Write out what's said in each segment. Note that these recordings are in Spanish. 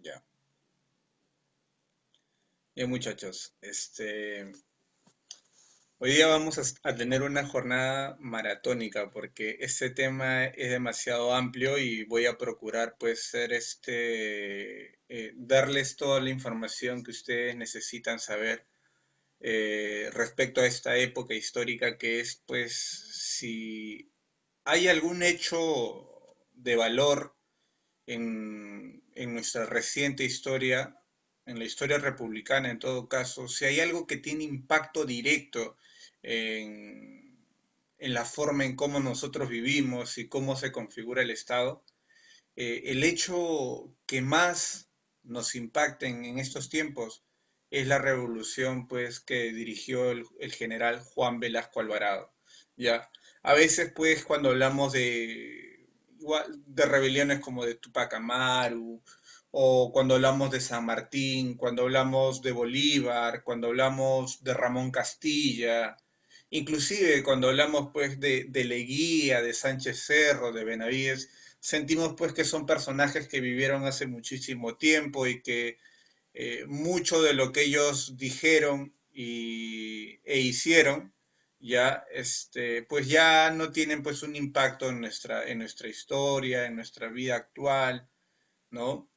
Ya. Bien, muchachos. Hoy día vamos a tener una jornada maratónica porque este tema es demasiado amplio y voy a procurar, pues, darles toda la información que ustedes necesitan saber respecto a esta época histórica que es, pues, si hay algún hecho de valor en nuestra reciente historia, en la historia republicana en todo caso, si hay algo que tiene impacto directo en, en la forma en cómo nosotros vivimos y cómo se configura el Estado, el hecho que más nos impacta en estos tiempos es la revolución pues que dirigió el general Juan Velasco Alvarado. Ya, a veces pues cuando hablamos de rebeliones como de Tupac Amaru, o cuando hablamos de San Martín, cuando hablamos de Bolívar, cuando hablamos de Ramón Castilla, inclusive cuando hablamos pues de Leguía, de Sánchez Cerro, de Benavides, sentimos pues que son personajes que vivieron hace muchísimo tiempo y que mucho de lo que ellos dijeron e hicieron ya pues ya no tienen pues un impacto en nuestra historia, en nuestra vida actual, ¿no?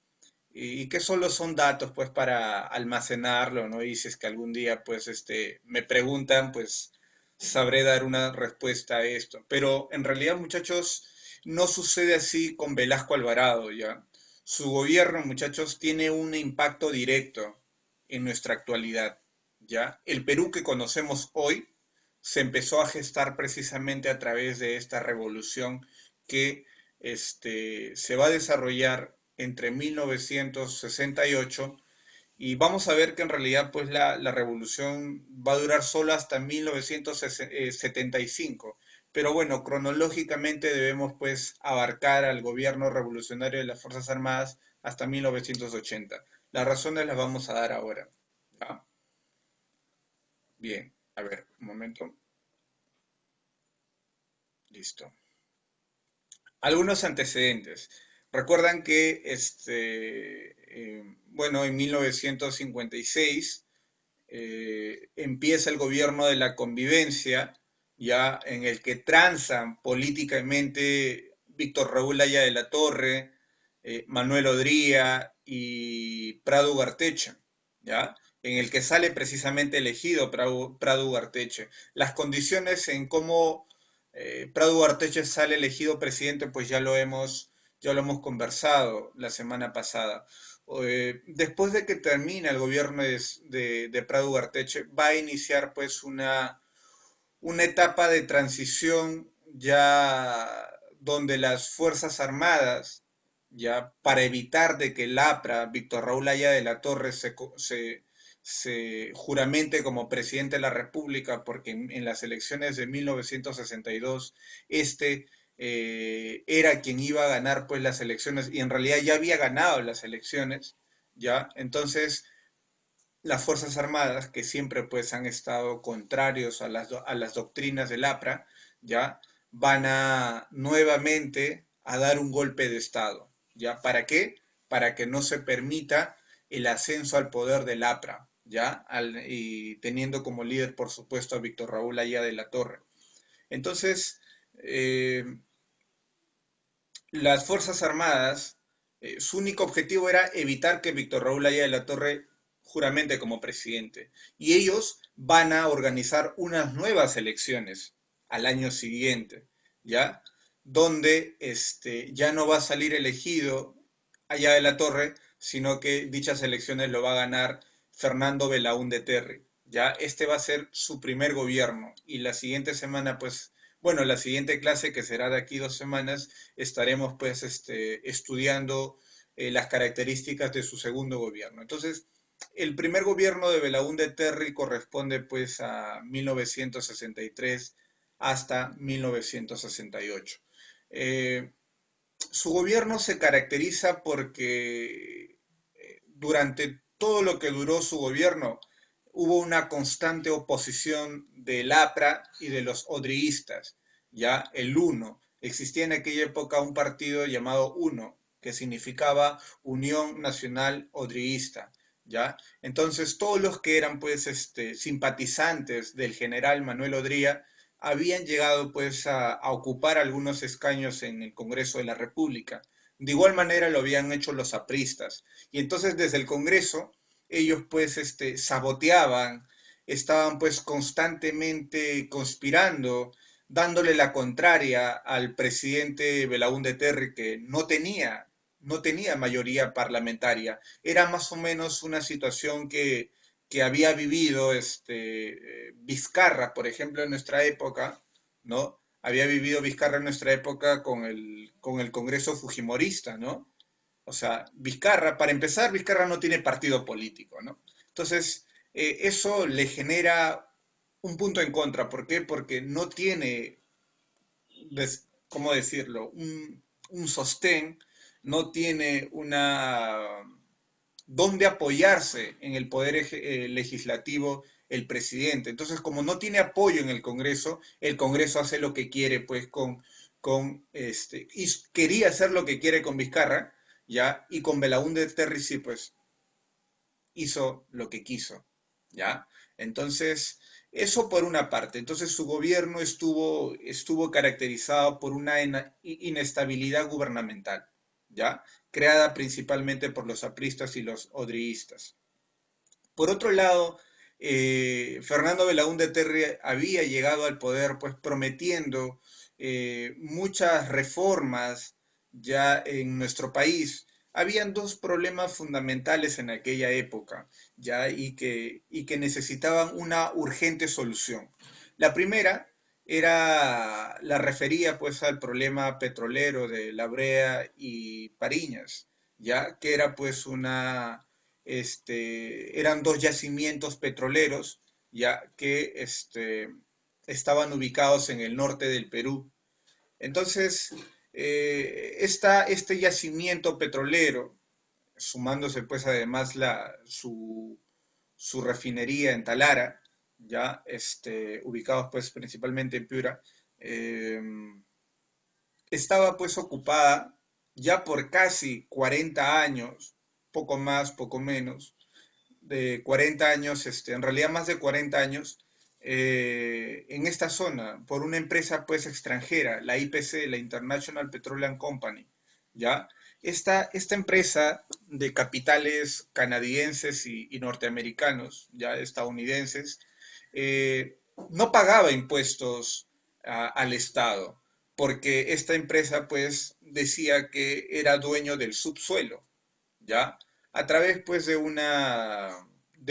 Y que solo son datos pues para almacenarlo, ¿no? Y si es que algún día pues me preguntan, pues sabré dar una respuesta a esto. Pero en realidad, muchachos, no sucede así con Velasco Alvarado, ¿ya? Su gobierno, muchachos, tiene un impacto directo en nuestra actualidad, ¿ya? El Perú que conocemos hoy se empezó a gestar precisamente a través de esta revolución que se va a desarrollar entre 1968 y vamos a ver que en realidad pues la revolución va a durar solo hasta 1975. Pero bueno, cronológicamente debemos pues abarcar al gobierno revolucionario de las Fuerzas Armadas hasta 1980. Las razones las vamos a dar ahora. ¿Ya? Bien, a ver, un momento. Listo. Algunos antecedentes. Recuerdan que bueno, en 1956 empieza el gobierno de la convivencia, ya en el que transan políticamente Víctor Raúl Haya de la Torre, Manuel Odría y Prado Ugarteche, ya en el que sale precisamente elegido Prado Ugarteche. Las condiciones en cómo Prado Ugarteche sale elegido presidente, pues ya lo hemos conversado la semana pasada. Después de que termine el gobierno de Prado Ugarteche, va a iniciar pues una etapa de transición ya donde las Fuerzas Armadas, ya para evitar de que el APRA, Víctor Raúl Haya de la Torre, se juramente como presidente de la República, porque en las elecciones de 1962 este era quien iba a ganar pues las elecciones y en realidad ya había ganado las elecciones, ¿ya? Entonces las Fuerzas Armadas, que siempre pues han estado contrarios a a las doctrinas del APRA, ya van a nuevamente a dar un golpe de Estado, ¿ya? ¿Para qué? Para que no se permita el ascenso al poder del APRA, ¿ya? Y teniendo como líder, por supuesto, a Víctor Raúl Haya de la Torre. Entonces, eh, las Fuerzas Armadas, su único objetivo era evitar que Víctor Raúl Haya de la Torre juramente como presidente. Y ellos van a organizar unas nuevas elecciones al año siguiente, ¿ya? Donde ya no va a salir elegido Haya de la Torre, sino que dichas elecciones lo va a ganar Fernando Belaúnde Terry. Ya este va a ser su primer gobierno y la siguiente semana, pues, bueno, la siguiente clase que será de aquí 2 semanas, estaremos pues estudiando las características de su segundo gobierno. Entonces, el primer gobierno de Belaúnde Terry corresponde pues a 1963 hasta 1968. Su gobierno se caracteriza porque durante todo lo que duró su gobierno hubo una constante oposición del APRA y de los odriístas, ya el UNO. Existía en aquella época un partido llamado UNO, que significaba Unión Nacional Odriguista, ¿ya? Entonces, todos los que eran, pues, simpatizantes del general Manuel Odría habían llegado, pues, a ocupar algunos escaños en el Congreso de la República. De igual manera lo habían hecho los apristas. Y entonces, desde el Congreso, ellos, pues, saboteaban, estaban, pues, constantemente conspirando, dándole la contraria al presidente Belaúnde Terry, que no tenía mayoría parlamentaria. Era más o menos una situación que había vivido Vizcarra, por ejemplo, en nuestra época, ¿no? Había vivido Vizcarra en nuestra época con el Congreso Fujimorista, ¿no? O sea, Vizcarra, para empezar, Vizcarra no tiene partido político, ¿no? Entonces, eso le genera un punto en contra. ¿Por qué? Porque no tiene, ¿cómo decirlo? Un sostén, no tiene dónde apoyarse en el poder legislativo el presidente. Entonces, como no tiene apoyo en el Congreso hace lo que quiere, pues, y quería hacer lo que quiere con Vizcarra, ¿ya? Y con Belaúnde Terry, sí, pues, hizo lo que quiso, ¿ya? Entonces, eso por una parte. Entonces, su gobierno estuvo caracterizado por una inestabilidad gubernamental, ¿ya? Creada principalmente por los apristas y los odriistas. Por otro lado, Fernando Belaúnde Terry había llegado al poder pues prometiendo muchas reformas ya en nuestro país. Habían dos problemas fundamentales en aquella época, ya y que necesitaban una urgente solución. La primera la refería pues al problema petrolero de La Brea y Pariñas, ya que era pues eran dos yacimientos petroleros, ya que estaban ubicados en el norte del Perú. Entonces, este yacimiento petrolero, sumándose pues además su refinería en Talara, ya ubicados pues principalmente en Piura, eh, estaba pues ocupada ya por casi 40 años, poco más, poco menos, de 40 años, en realidad más de 40 años, en esta zona, por una empresa pues extranjera, la IPC, la International Petroleum Company, ¿ya? Esta empresa de capitales canadienses y norteamericanos, ya estadounidenses, no pagaba impuestos al Estado, porque esta empresa pues decía que era dueño del subsuelo, ¿ya? A través pues de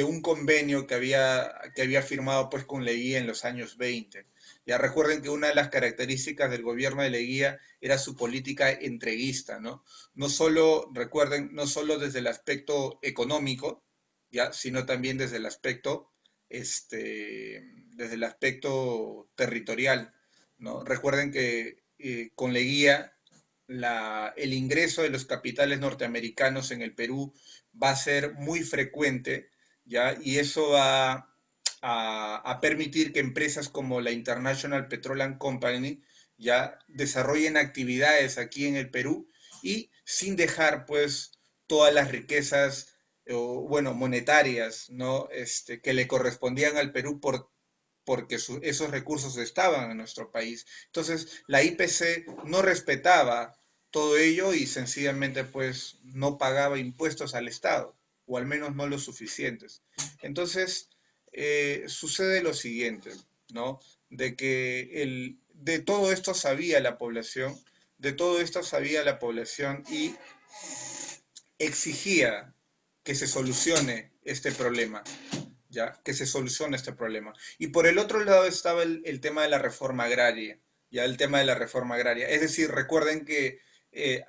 un convenio que había firmado pues con Leguía en los años 20. Ya recuerden que una de las características del gobierno de Leguía era su política entreguista, ¿no? No solo, recuerden, no solo desde el aspecto económico, ya, sino también desde el aspecto territorial, ¿no? Recuerden que con Leguía el ingreso de los capitales norteamericanos en el Perú va a ser muy frecuente, ¿ya? Y eso va a permitir que empresas como la International Petroleum Company ya desarrollen actividades aquí en el Perú y sin dejar pues todas las riquezas, bueno, monetarias, ¿no? Que le correspondían al Perú porque esos recursos estaban en nuestro país. Entonces, la IPC no respetaba todo ello y sencillamente pues no pagaba impuestos al Estado, o al menos no los suficientes. Entonces, sucede lo siguiente, ¿no? De todo esto sabía la población, de todo esto sabía la población y exigía que se solucione este problema. ¿Ya? Que se solucione este problema. Y por el otro lado estaba el tema de la reforma agraria, ya el tema de la reforma agraria. Es decir, recuerden que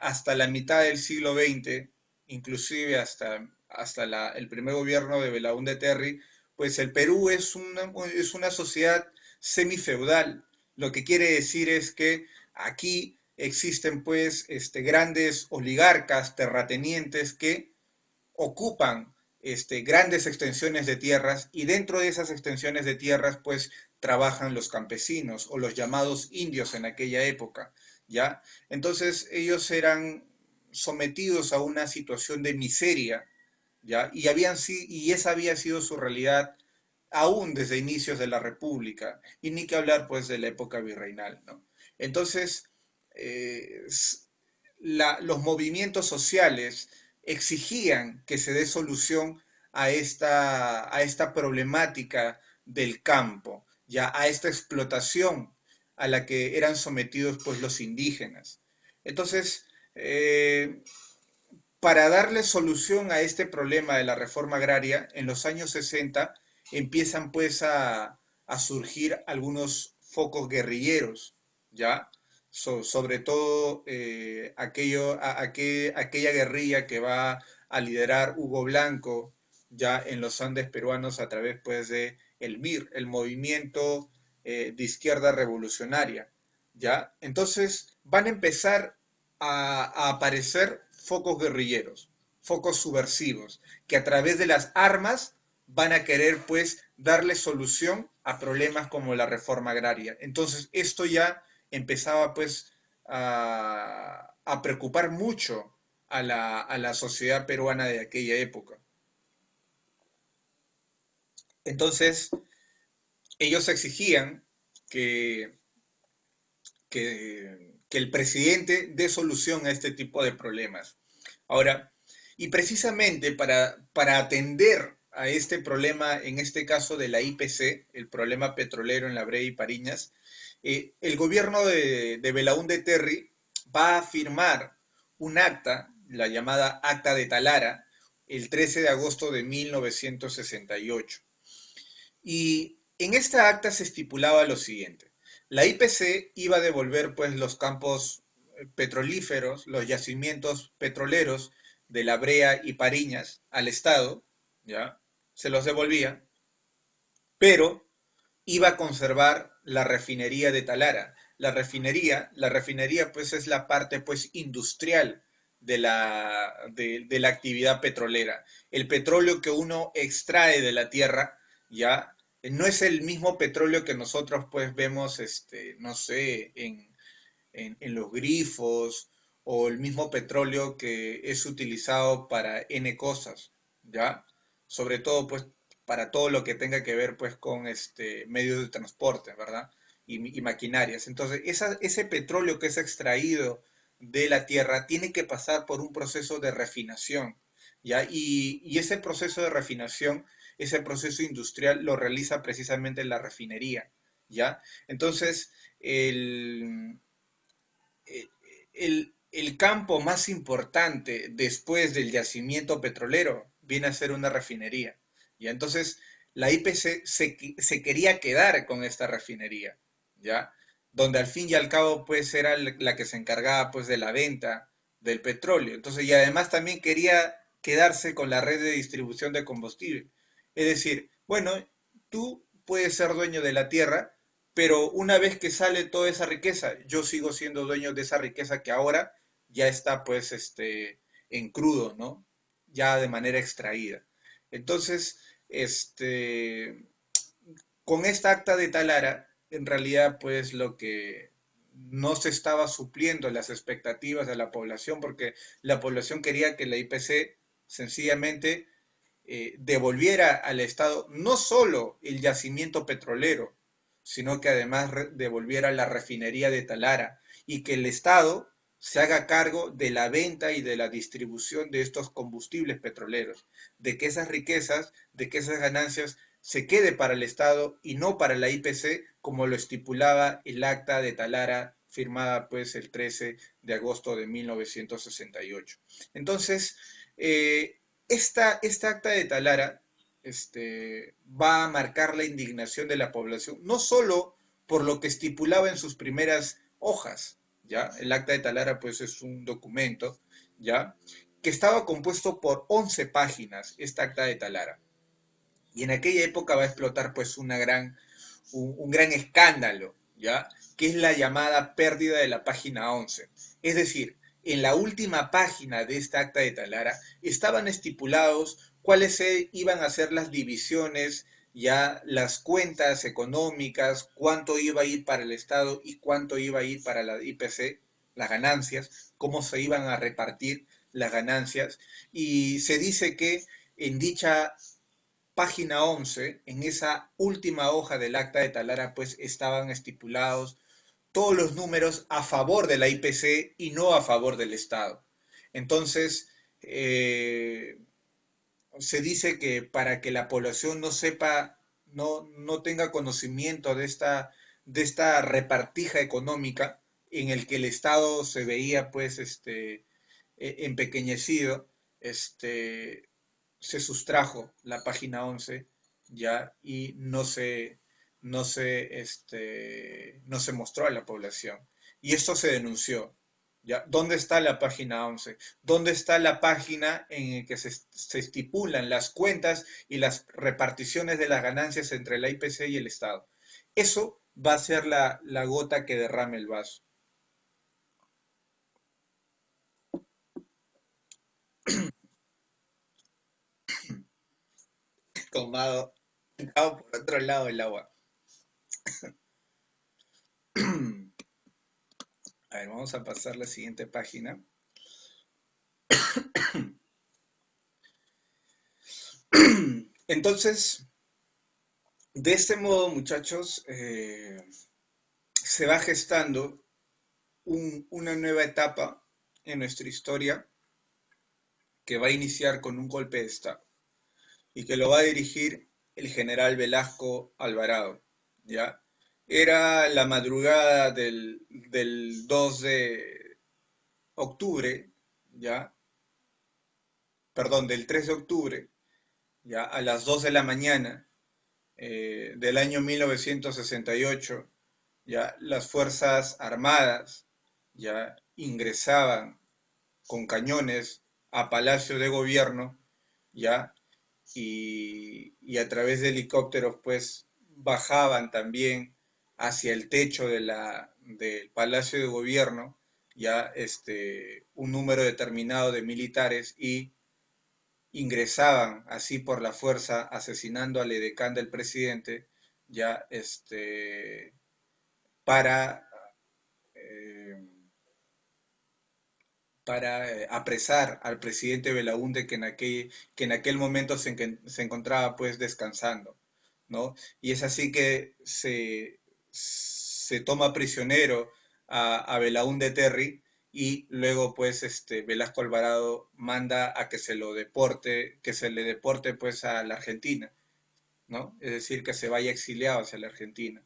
hasta la mitad del siglo XX, inclusive hasta el primer gobierno de Belaúnde Terry, pues el Perú es una sociedad semifeudal. Lo que quiere decir es que aquí existen pues grandes oligarcas, terratenientes que ocupan grandes extensiones de tierras y dentro de esas extensiones de tierras pues trabajan los campesinos o los llamados indios en aquella época, ¿ya? Entonces ellos eran sometidos a una situación de miseria, ¿ya? Y esa había sido su realidad aún desde inicios de la República, y ni que hablar pues de la época virreinal, ¿no? Entonces, eh, los movimientos sociales exigían que se dé solución a esta problemática del campo, ya a esta explotación a la que eran sometidos pues los indígenas. Entonces, para darle solución a este problema de la reforma agraria, en los años 60 empiezan pues a surgir algunos focos guerrilleros, ¿ya? Sobre todo aquella guerrilla que va a liderar Hugo Blanco, ya en los Andes peruanos a través pues de el MIR, el Movimiento de Izquierda Revolucionaria, ¿ya? Entonces van a empezar a aparecer focos guerrilleros, focos subversivos, que a través de las armas van a querer pues darle solución a problemas como la reforma agraria. Entonces esto ya empezaba pues a preocupar mucho a la sociedad peruana de aquella época. Entonces ellos exigían que, que el presidente dé solución a este tipo de problemas. Ahora, y precisamente para atender a este problema, en este caso de la IPC, el problema petrolero en La Brea y Pariñas, el gobierno de Belaúnde Terry va a firmar un acta, la llamada Acta de Talara, el 13 de agosto de 1968. Y en esta acta se estipulaba lo siguiente: la IPC iba a devolver pues los campos petrolíferos, los yacimientos petroleros de La Brea y Pariñas al Estado, ¿ya? Se los devolvía, pero iba a conservar la refinería de Talara. La refinería pues es la parte pues industrial de la actividad petrolera. El petróleo que uno extrae de la tierra, ya, no es el mismo petróleo que nosotros pues vemos, no sé, en los grifos, o el mismo petróleo que es utilizado para N cosas, ¿ya? Sobre todo, pues, para todo lo que tenga que ver, pues, con medios de transporte, ¿verdad? Y maquinarias. Entonces, ese petróleo que es extraído de la tierra tiene que pasar por un proceso de refinación, ¿ya? Y ese proceso de refinación, ese proceso industrial, lo realiza precisamente la refinería, ¿ya? Entonces, el, el campo más importante después del yacimiento petrolero viene a ser una refinería. Y entonces la IPC se quería quedar con esta refinería, ¿ya? Donde al fin y al cabo pues era la que se encargaba pues de la venta del petróleo. Entonces, y además también quería quedarse con la red de distribución de combustible. Es decir, bueno, tú puedes ser dueño de la tierra, pero una vez que sale toda esa riqueza, yo sigo siendo dueño de esa riqueza que ahora ya está pues en crudo, ¿no? Ya de manera extraída. Entonces, este, con esta acta de Talara, en realidad pues lo que no se estaba supliendo las expectativas de la población, porque la población quería que la IPC sencillamente devolviera al Estado no solo el yacimiento petrolero, sino que además devolviera la refinería de Talara, y que el Estado se haga cargo de la venta y de la distribución de estos combustibles petroleros, de que esas riquezas, de que esas ganancias se quede para el Estado y no para la IPC, como lo estipulaba el acta de Talara firmada pues el 13 de agosto de 1968. Entonces, esta acta de Talara va a marcar la indignación de la población, no solo por lo que estipulaba en sus primeras hojas, ¿ya? El acta de Talara pues es un documento, ¿ya? Que estaba compuesto por 11 páginas, esta acta de Talara. Y en aquella época va a explotar pues un gran escándalo, ¿ya? Que es la llamada pérdida de la página 11. Es decir, en la última página de esta acta de Talara estaban estipulados cuáles iban a ser las divisiones, ya las cuentas económicas, cuánto iba a ir para el Estado y cuánto iba a ir para la IPC, las ganancias, cómo se iban a repartir las ganancias, y se dice que en dicha página 11, en esa última hoja del acta de Talara, pues estaban estipulados todos los números a favor de la IPC y no a favor del Estado. Entonces, eh, se dice que para que la población no sepa, no tenga conocimiento de esta repartija económica en el que el Estado se veía pues empequeñecido, este, se sustrajo la página 11 ya y no se mostró a la población. Y esto se denunció. ¿Ya? ¿Dónde está la página 11? ¿Dónde está la página en la que se estipulan las cuentas y las reparticiones de las ganancias entre la IPC y el Estado? Eso va a ser la gota que derrame el vaso. Tomado, por otro lado el agua. A ver, vamos a pasar a la siguiente página. Entonces, de este modo, muchachos, se va gestando una nueva etapa en nuestra historia que va a iniciar con un golpe de Estado y que lo va a dirigir el general Velasco Alvarado, ¿ya? Era la madrugada del 2 de octubre, ¿ya? Perdón, del 3 de octubre, ¿ya? A las 2 de la mañana del año 1968, ya las Fuerzas Armadas ya ingresaban con cañones a Palacio de Gobierno, ya, y a través de helicópteros, pues, bajaban también hacia el techo del Palacio de Gobierno, ya, un número determinado de militares y ingresaban así por la fuerza, asesinando al edecán del presidente, ya, para eh, apresar al presidente Belaúnde que en aquel momento se encontraba pues descansando, ¿no? Y es así que se toma prisionero a Belaúnde Terry y luego pues Velasco Alvarado manda a que se lo deporte, que se le deporte pues a la Argentina, ¿no? Es decir, que se vaya exiliado hacia la Argentina.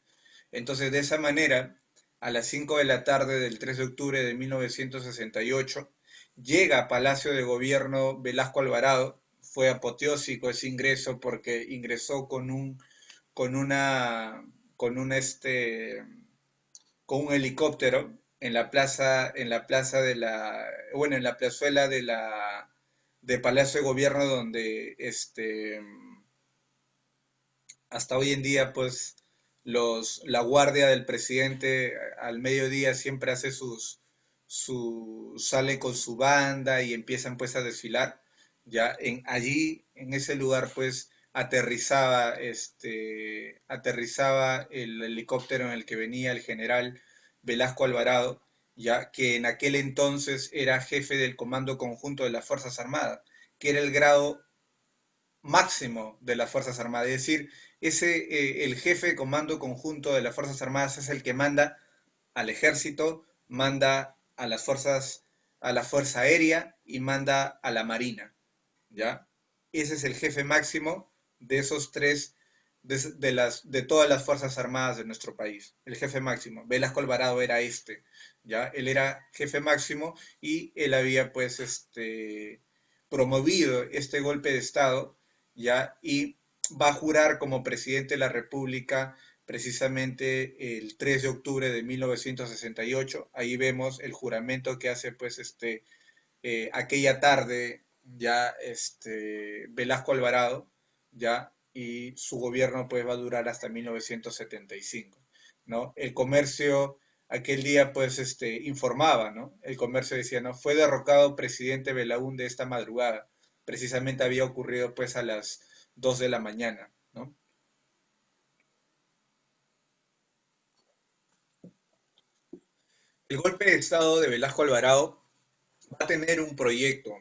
Entonces, de esa manera, a las 5 de la tarde del 3 de octubre de 1968, llega a Palacio de Gobierno Velasco Alvarado. Fue apoteósico ese ingreso porque ingresó con una, con un, con un helicóptero en la plaza de la, bueno, en la plazuela de Palacio de Gobierno donde hasta hoy en día, pues, la guardia del presidente al mediodía siempre hace sale con su banda y empiezan pues a desfilar. Ya allí, en ese lugar, pues, aterrizaba el helicóptero en el que venía el general Velasco Alvarado, ya que en aquel entonces era jefe del Comando Conjunto de las Fuerzas Armadas, que era el grado máximo de las Fuerzas Armadas. Es decir, el jefe de comando conjunto de las Fuerzas Armadas es el que manda al ejército, manda a las fuerzas, a la Fuerza Aérea y manda a la Marina, ¿ya? Ese es el jefe máximo de esos tres, de todas las Fuerzas Armadas de nuestro país. El jefe máximo. Velasco Alvarado era ¿ya? Él era jefe máximo y él había, pues, promovido este golpe de Estado, ¿ya? Y va a jurar como presidente de la República precisamente el 3 de octubre de 1968. Ahí vemos el juramento que hace, pues, aquella tarde ya Velasco Alvarado, ya, y su gobierno pues va a durar hasta 1975, ¿no? El comercio aquel día pues informaba, ¿no? El comercio decía, ¿no? Fue derrocado presidente Belaúnde esta madrugada, precisamente había ocurrido pues a las 2 de la mañana, ¿no? El golpe de Estado de Velasco Alvarado va a tener un proyecto,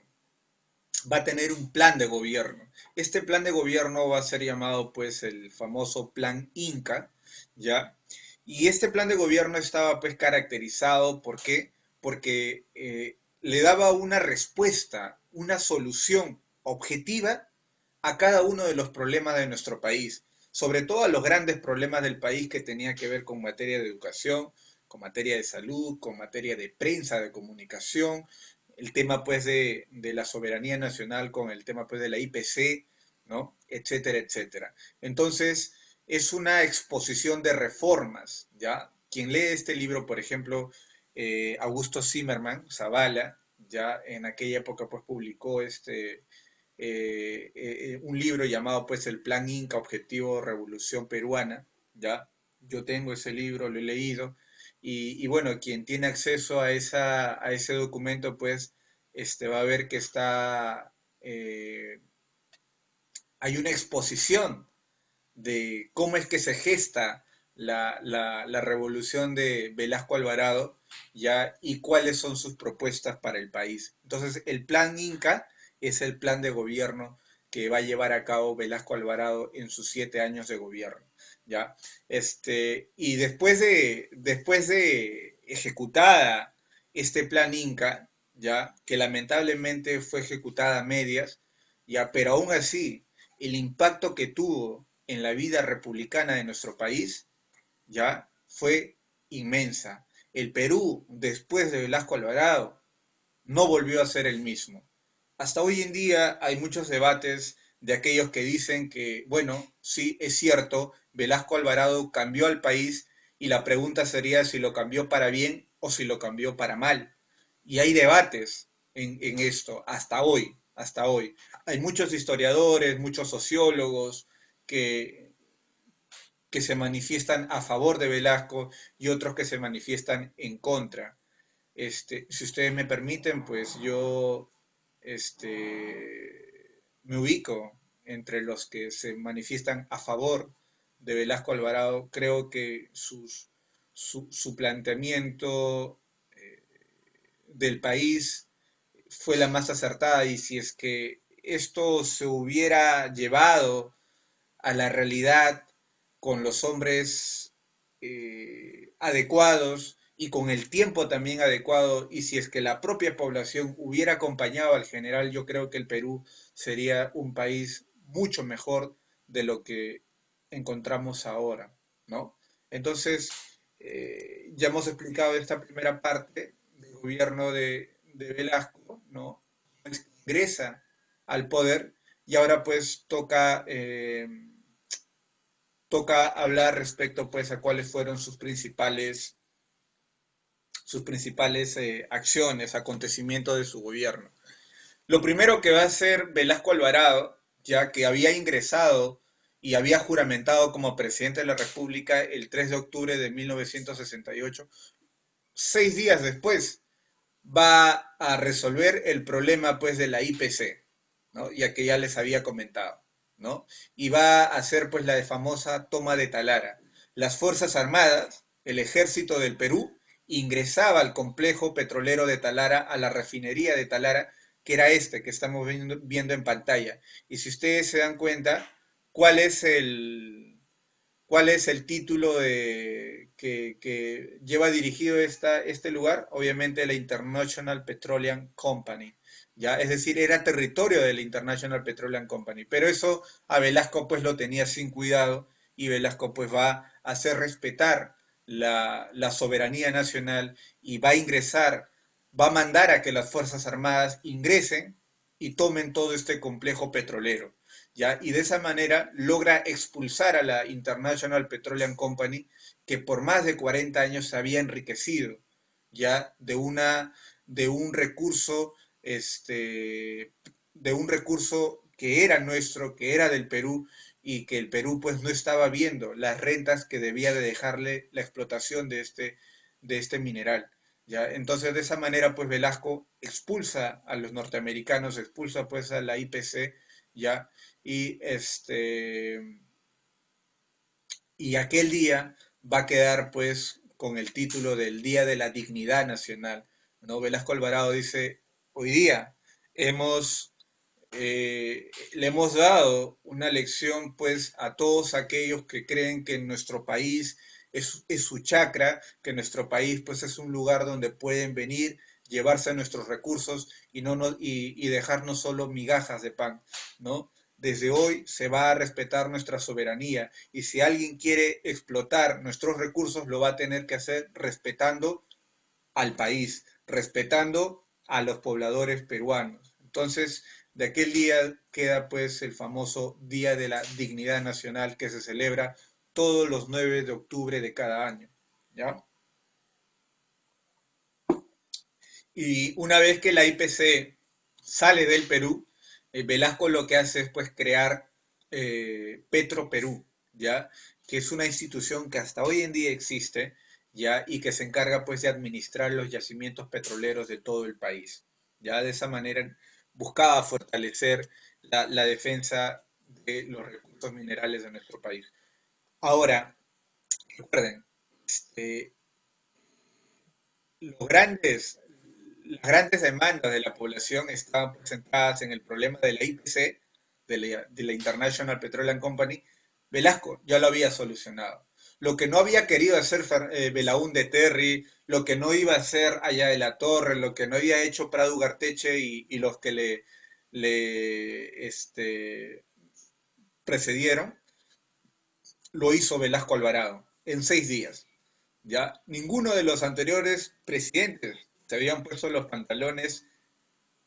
va a tener un plan de gobierno. Este plan de gobierno va a ser llamado pues el famoso Plan Inca, ¿ya? Y este plan de gobierno estaba pues caracterizado, ¿por qué? Porque le daba una respuesta, una solución objetiva a cada uno de los problemas de nuestro país, sobre todo a los grandes problemas del país que tenía que ver con materia de educación, con materia de salud, con materia de prensa, de comunicación, el tema pues de la soberanía nacional con el tema pues de la IPC, ¿no? Etcétera, etcétera. Entonces, es una exposición de reformas, ¿ya? Quien lee este libro, por ejemplo, Augusto Zimmermann, Zavala, ya en aquella época pues publicó un libro llamado pues El Plan Inca, Objetivo Revolución Peruana, ¿ya? Yo tengo ese libro, lo he leído, y bueno, quien tiene acceso a ese documento pues va a ver que hay una exposición de cómo es que se gesta la revolución de Velasco Alvarado, ¿ya? Y cuáles son sus propuestas para el país. Entonces, el plan Inca es el plan de gobierno que va a llevar a cabo Velasco Alvarado en sus 7 años de gobierno, ¿ya? Y después de ejecutada este plan Inca, ¿ya? Que lamentablemente fue ejecutada a medias, ¿ya? Pero aún así, el impacto que tuvo en la vida republicana de nuestro país ya fue inmensa. El Perú, después de Velasco Alvarado, no volvió a ser el mismo. Hasta hoy en día hay muchos debates de aquellos que dicen que, bueno, sí, es cierto, Velasco Alvarado cambió al país y la pregunta sería si lo cambió para bien o si lo cambió para mal. Y hay debates en esto hasta hoy, hasta hoy. Hay muchos historiadores, muchos sociólogos que, que se manifiestan a favor de Velasco y otros que se manifiestan en contra. Si ustedes me permiten, pues yo me ubico entre los que se manifiestan a favor de Velasco Alvarado. Creo que su planteamiento del país fue la más acertada y si es que esto se hubiera llevado a la realidad con los hombres adecuados y con el tiempo también adecuado, y si es que la propia población hubiera acompañado al general, yo creo que el Perú sería un país mucho mejor de lo que encontramos ahora, ¿no? Entonces, ya hemos explicado esta primera parte del gobierno de Velasco, ¿no? Ingresa al poder y ahora pues toca hablar respecto pues a cuáles fueron sus principales acciones, acontecimientos de su gobierno. Lo primero que va a hacer Velasco Alvarado, ya que había ingresado y había juramentado como presidente de la República el 3 de octubre de 1968, 6 días después va a resolver el problema pues de la IPC, ¿no? Ya que ya les había comentado, ¿no? Y va a hacer pues la famosa toma de Talara. Las Fuerzas Armadas, el ejército del Perú, ingresaba al complejo petrolero de Talara, a la refinería de Talara, que era este que estamos viendo en pantalla. Y si ustedes se dan cuenta, ¿cuál es ¿cuál es el título que lleva dirigido este lugar? Obviamente la International Petroleum Company, ¿ya? Es decir, era territorio de la International Petroleum Company, pero eso a Velasco pues lo tenía sin cuidado y Velasco pues va a hacer respetar la soberanía nacional y va a ingresar, va a mandar a que las Fuerzas Armadas ingresen y tomen todo este complejo petrolero. ¿Ya? Y de esa manera logra expulsar a la International Petroleum Company, que por más de 40 años se había enriquecido, ¿ya? De un recurso, de un recurso que era nuestro, que era del Perú, y que el Perú pues no estaba viendo las rentas que debía de dejarle la explotación de este mineral. ¿Ya? Entonces de esa manera pues Velasco expulsa a los norteamericanos, expulsa pues a la IPC, ¿ya? Y, y aquel día va a quedar pues con el título del Día de la Dignidad Nacional, ¿no? Velasco Alvarado dice, hoy día hemos, le hemos dado una lección pues a todos aquellos que creen que nuestro país es su chacra, que nuestro país pues es un lugar donde pueden venir, llevarse nuestros recursos y dejarnos solo migajas de pan, ¿no? Desde hoy se va a respetar nuestra soberanía y si alguien quiere explotar nuestros recursos lo va a tener que hacer respetando al país, respetando a los pobladores peruanos. Entonces, de aquel día queda pues el famoso Día de la Dignidad Nacional que se celebra todos los 9 de octubre de cada año, ¿ya? Y una vez que la IPC sale del Perú, Velasco lo que hace es pues crear Petro Perú, ¿ya? Que es una institución que hasta hoy en día existe, ¿ya? Y que se encarga pues de administrar los yacimientos petroleros de todo el país, ¿ya? De esa manera buscaba fortalecer la defensa de los recursos minerales de nuestro país. Ahora, recuerden, este, los grandes, las grandes demandas de la población estaban presentadas en el problema de la IPC, de la International Petroleum Company. Velasco ya lo había solucionado. Lo que no había querido hacer Belaúnde Terry, lo que no iba a hacer Allá de la Torre, lo que no había hecho Prado Ugarteche y los que le precedieron, lo hizo Velasco Alvarado en 6 días. ¿Ya? Ninguno de los anteriores presidentes se habían puesto los pantalones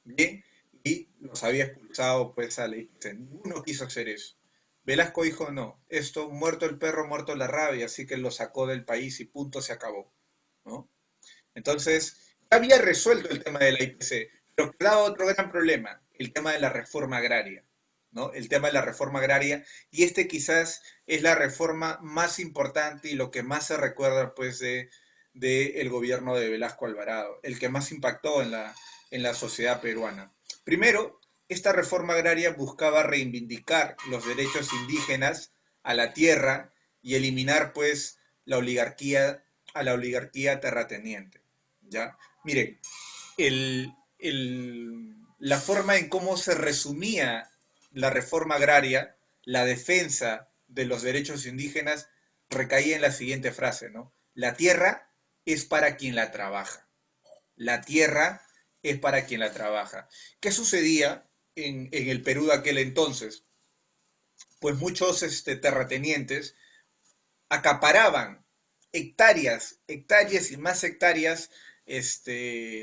bien y los había expulsado pues a la IPC. Ninguno quiso hacer eso. Velasco dijo, no, esto muerto el perro, muerto la rabia, así que lo sacó del país y punto, se acabó, ¿no? Entonces, ya había resuelto el tema de la IPC, pero quedaba otro gran problema, el tema de la reforma agraria, ¿no? El tema de la reforma agraria, y este quizás es la reforma más importante y lo que más se recuerda, pues, de el gobierno de Velasco Alvarado, el que más impactó en la sociedad peruana. Primero, esta reforma agraria buscaba reivindicar los derechos indígenas a la tierra y eliminar, pues, la oligarquía a la oligarquía terrateniente. ¿Ya? Mire, la forma en cómo se resumía la reforma agraria, la defensa de los derechos indígenas, recaía en la siguiente frase, ¿no? La tierra es para quien la trabaja. La tierra es para quien la trabaja. ¿Qué sucedía en el Perú de aquel entonces? Pues muchos terratenientes acaparaban hectáreas, hectáreas y más hectáreas,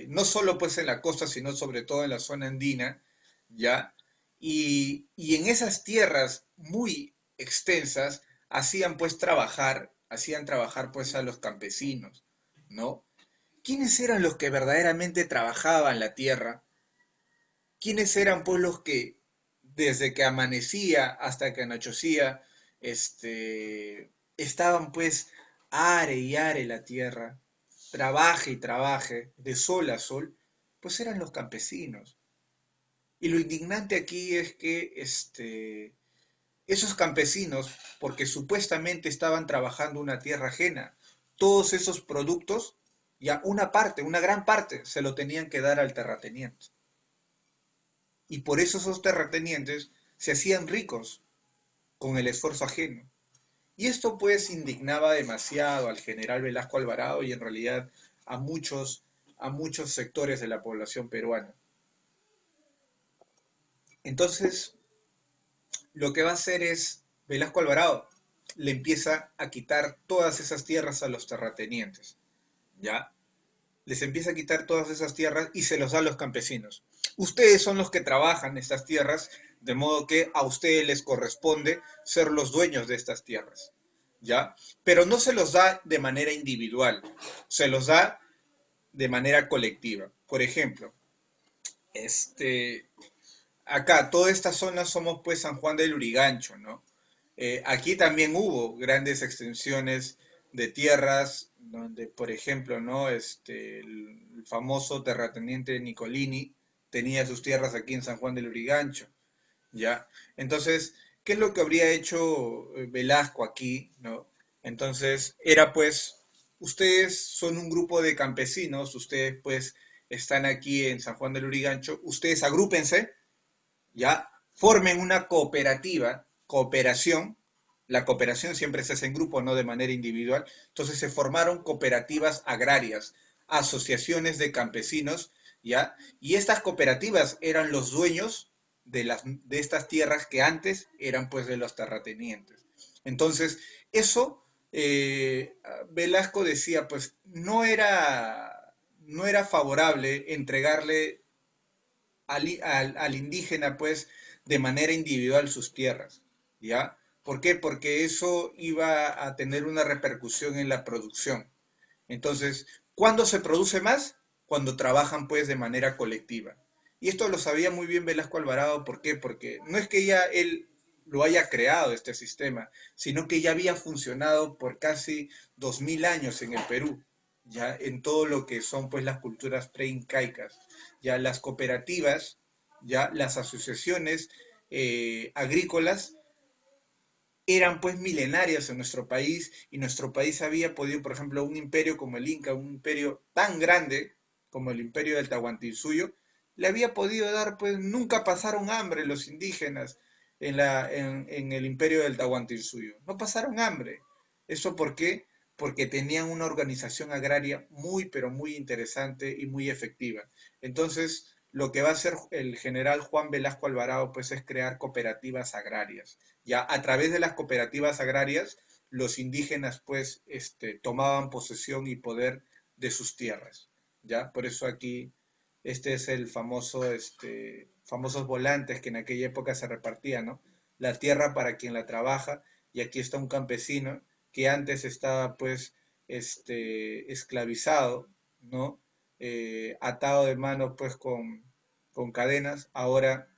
no solo pues en la costa, sino sobre todo en la zona andina, ¿ya? Y en esas tierras muy extensas hacían trabajar pues a los campesinos, ¿no? ¿Quiénes eran los que verdaderamente trabajaban la tierra? ¿Quiénes eran pues los que desde que amanecía hasta que anochecía, estaban pues are y are la tierra, trabaje y trabaje, de sol a sol? Pues eran los campesinos. Y lo indignante aquí es que esos campesinos, porque supuestamente estaban trabajando una tierra ajena, todos esos productos, ya una parte, una gran parte, se lo tenían que dar al terrateniente. Y por eso esos terratenientes se hacían ricos con el esfuerzo ajeno. Y esto pues indignaba demasiado al general Velasco Alvarado y en realidad a muchos sectores de la población peruana. Entonces, lo que va a hacer es Velasco Alvarado le empieza a quitar todas esas tierras a los terratenientes, ¿ya? Les empieza a quitar todas esas tierras y se los da a los campesinos. Ustedes son los que trabajan estas tierras, de modo que a ustedes les corresponde ser los dueños de estas tierras, ¿ya? Pero no se los da de manera individual, se los da de manera colectiva. Por ejemplo, acá, toda esta zona somos pues San Juan del Urigancho, ¿no? Aquí también hubo grandes extensiones de tierras donde, por ejemplo, ¿no? El famoso terrateniente Nicolini tenía sus tierras aquí en San Juan del Urigancho, ¿ya? Entonces, ¿qué es lo que habría hecho Velasco aquí, ¿no? Entonces, era pues ustedes son un grupo de campesinos, ustedes pues están aquí en San Juan del Urigancho, ustedes agrúpense, ya, formen una cooperativa, cooperación, la cooperación siempre se hace en grupo, no de manera individual, entonces se formaron cooperativas agrarias, asociaciones de campesinos, ya, y estas cooperativas eran los dueños de estas tierras que antes eran pues de los terratenientes. Entonces, eso, Velasco decía, pues no era favorable entregarle al indígena, pues, de manera individual sus tierras, ¿ya? ¿Por qué? Porque eso iba a tener una repercusión en la producción. Entonces, ¿cuándo se produce más? Cuando trabajan, pues, de manera colectiva. Y esto lo sabía muy bien Velasco Alvarado, ¿por qué? Porque no es que ya él lo haya creado este sistema, sino que ya había funcionado por casi 2000 años en el Perú, ya en todo lo que son pues las culturas preincaicas, ya las cooperativas, ya las asociaciones agrícolas eran pues milenarias en nuestro país y nuestro país había podido, por ejemplo, un imperio como el Inca, un imperio tan grande como el imperio del Tahuantinsuyo, le había podido dar, pues nunca pasaron hambre los indígenas en el imperio del Tahuantinsuyo, no pasaron hambre. ¿Eso por qué? Porque tenían una organización agraria muy, pero muy interesante y muy efectiva. Entonces, lo que va a hacer el general Juan Velasco Alvarado, pues es crear cooperativas agrarias. Ya a través de las cooperativas agrarias, los indígenas pues tomaban posesión y poder de sus tierras. ¿Ya? Por eso aquí este es el famoso, famosos volantes que en aquella época se repartían, ¿no? La tierra para quien la trabaja, y aquí está un campesino que antes estaba pues esclavizado, ¿no? Atado de mano pues con cadenas, ahora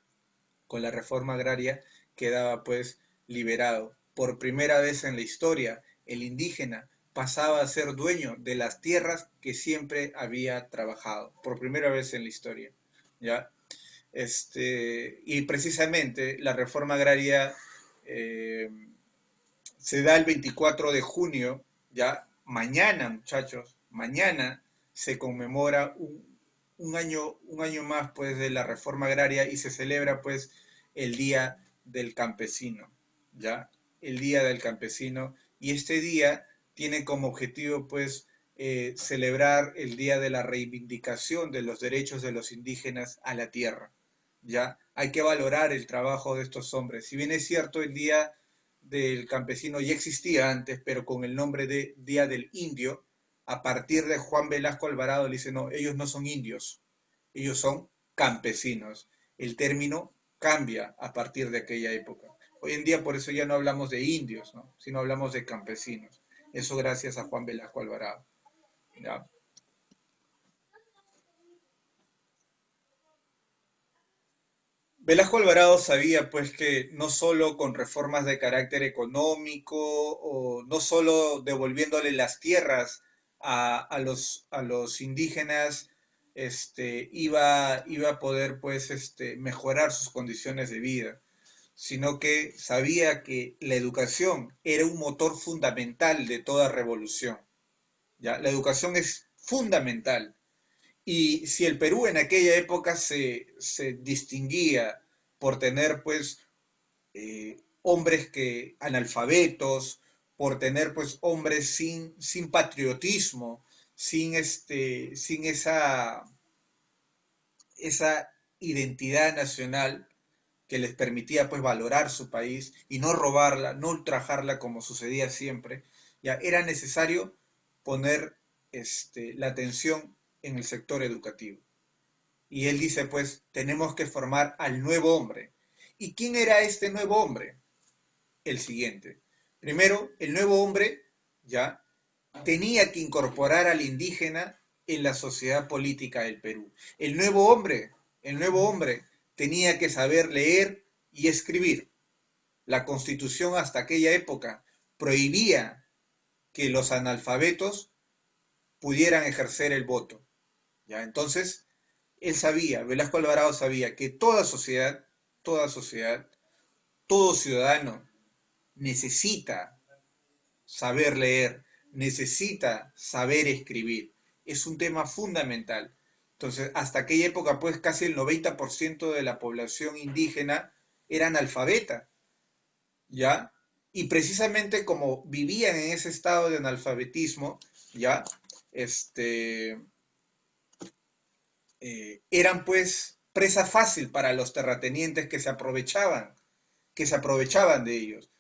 con la reforma agraria quedaba pues liberado. Por primera vez en la historia, el indígena pasaba a ser dueño de las tierras que siempre había trabajado, por primera vez en la historia, ¿ya? Y precisamente la reforma agraria eh, se da el 24 de junio, ya mañana, muchachos, mañana se conmemora un año más pues de la reforma agraria y se celebra pues el Día del Campesino, ¿ya? El Día del Campesino y este día tiene como objetivo pues celebrar el Día de la Reivindicación de los derechos de los indígenas a la tierra, ¿ya? Hay que valorar el trabajo de estos hombres. Si bien es cierto, el Día del Campesino ya existía antes, pero con el nombre de Día del Indio, a partir de Juan Velasco Alvarado le dice, no, ellos no son indios, ellos son campesinos. El término cambia a partir de aquella época. Hoy en día por eso ya no hablamos de indios, ¿no? Sino hablamos de campesinos. Eso gracias a Juan Velasco Alvarado. ¿Ya? Velasco Alvarado sabía pues que no solo con reformas de carácter económico o no solo devolviéndole las tierras a los indígenas iba a poder pues mejorar sus condiciones de vida, sino que sabía que la educación era un motor fundamental de toda revolución. ¿Ya? La educación es fundamental. Y si el Perú en aquella época se distinguía por tener, pues, hombres que analfabetos, por tener, pues, hombres sin patriotismo, sin esa identidad nacional que les permitía, pues, valorar su país y no robarla, no ultrajarla como sucedía siempre, ya era necesario poner la atención en el sector educativo. Y él dice, pues, tenemos que formar al nuevo hombre. ¿Y quién era este nuevo hombre? El siguiente. Primero, el nuevo hombre ya tenía que incorporar al indígena en la sociedad política del Perú. El nuevo hombre tenía que saber leer y escribir. La Constitución hasta aquella época prohibía que los analfabetos pudieran ejercer el voto. ¿Ya? Entonces, él sabía, Velasco Alvarado sabía que toda sociedad, todo ciudadano necesita saber leer, necesita saber escribir. Es un tema fundamental. Entonces, hasta aquella época, pues casi el 90% de la población indígena era analfabeta, ¿ya? Y precisamente como vivían en ese estado de analfabetismo, ¿ya? Este, eran pues presa fácil para los terratenientes que se aprovechaban de ellos.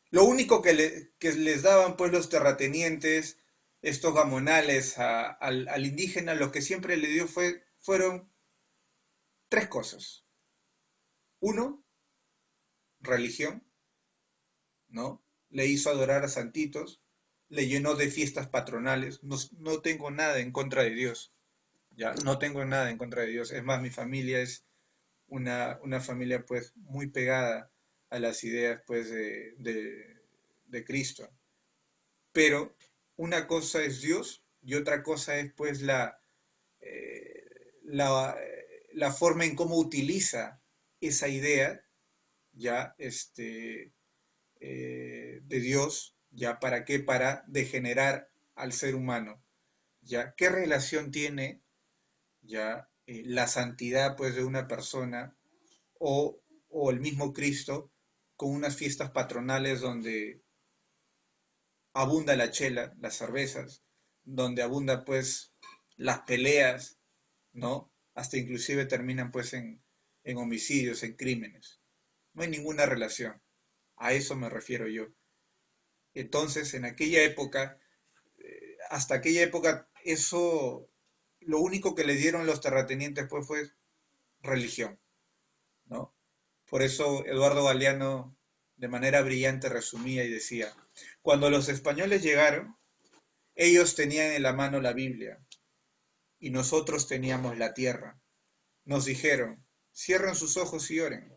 Lo único que les daban pues los terratenientes, estos gamonales al indígena, lo que siempre le dio fueron tres cosas. Uno, religión, ¿no? Le hizo adorar a santitos, le llenó de fiestas patronales. No, no tengo nada en contra de Dios, ¿ya? No tengo nada en contra de Dios. Es más, mi familia es una familia pues muy pegada a las ideas pues de Cristo. Pero una cosa es Dios y otra cosa es pues la forma en cómo utiliza esa idea ya de Dios, ya para qué, para degenerar al ser humano, ya qué relación tiene ya la santidad pues de una persona o el mismo Cristo con unas fiestas patronales donde abunda la chela, las cervezas, donde abunda pues las peleas, ¿no? Hasta inclusive terminan pues en homicidios, en crímenes. No hay ninguna relación. A eso me refiero yo. Entonces, en aquella época, hasta aquella época, eso, lo único que le dieron los terratenientes pues fue religión, ¿no? Por eso Eduardo Galeano de manera brillante resumía y decía, cuando los españoles llegaron, ellos tenían en la mano la Biblia y nosotros teníamos la tierra. Nos dijeron, cierren sus ojos y oren,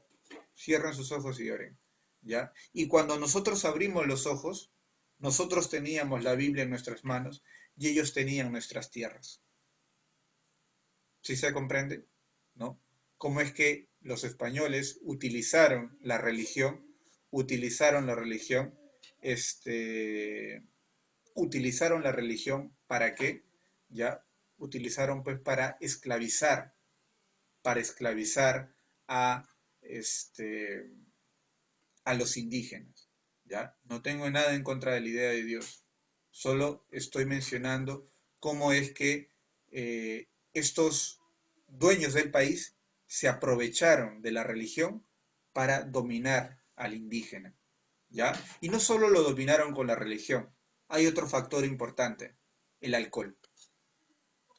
cierren sus ojos y oren, ¿ya? Y cuando nosotros abrimos los ojos, nosotros teníamos la Biblia en nuestras manos y ellos tenían nuestras tierras. ¿Sí se comprende? ¿No? Cómo es que los españoles utilizaron la religión, utilizaron la religión ¿para qué? Ya utilizaron pues para esclavizar a, este, a los indígenas, ¿ya? No tengo nada en contra de la idea de Dios, solo estoy mencionando cómo es que estos dueños del país se aprovecharon de la religión para dominar al indígena, ¿ya? Y no solo lo dominaron con la religión, hay otro factor importante, el alcohol.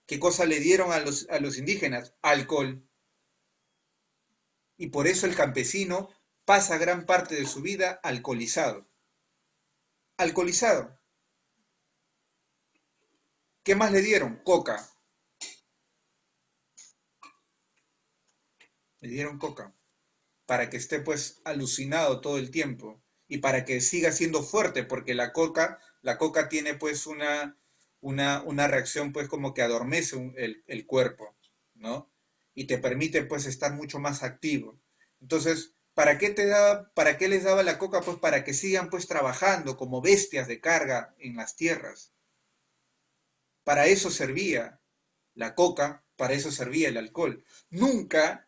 ¿Qué cosa le dieron a los indígenas? Alcohol. Y por eso el campesino pasa gran parte de su vida alcoholizado. Alcoholizado. ¿Qué más le dieron? Coca. Le dieron coca para que esté pues alucinado todo el tiempo y para que siga siendo fuerte, porque la coca tiene pues una reacción pues como que adormece el cuerpo, ¿no? Y te permite pues estar mucho más activo. Entonces, para qué les daba la coca? Pues para que sigan pues trabajando como bestias de carga en las tierras. Para eso servía la coca, para eso servía el alcohol. Nunca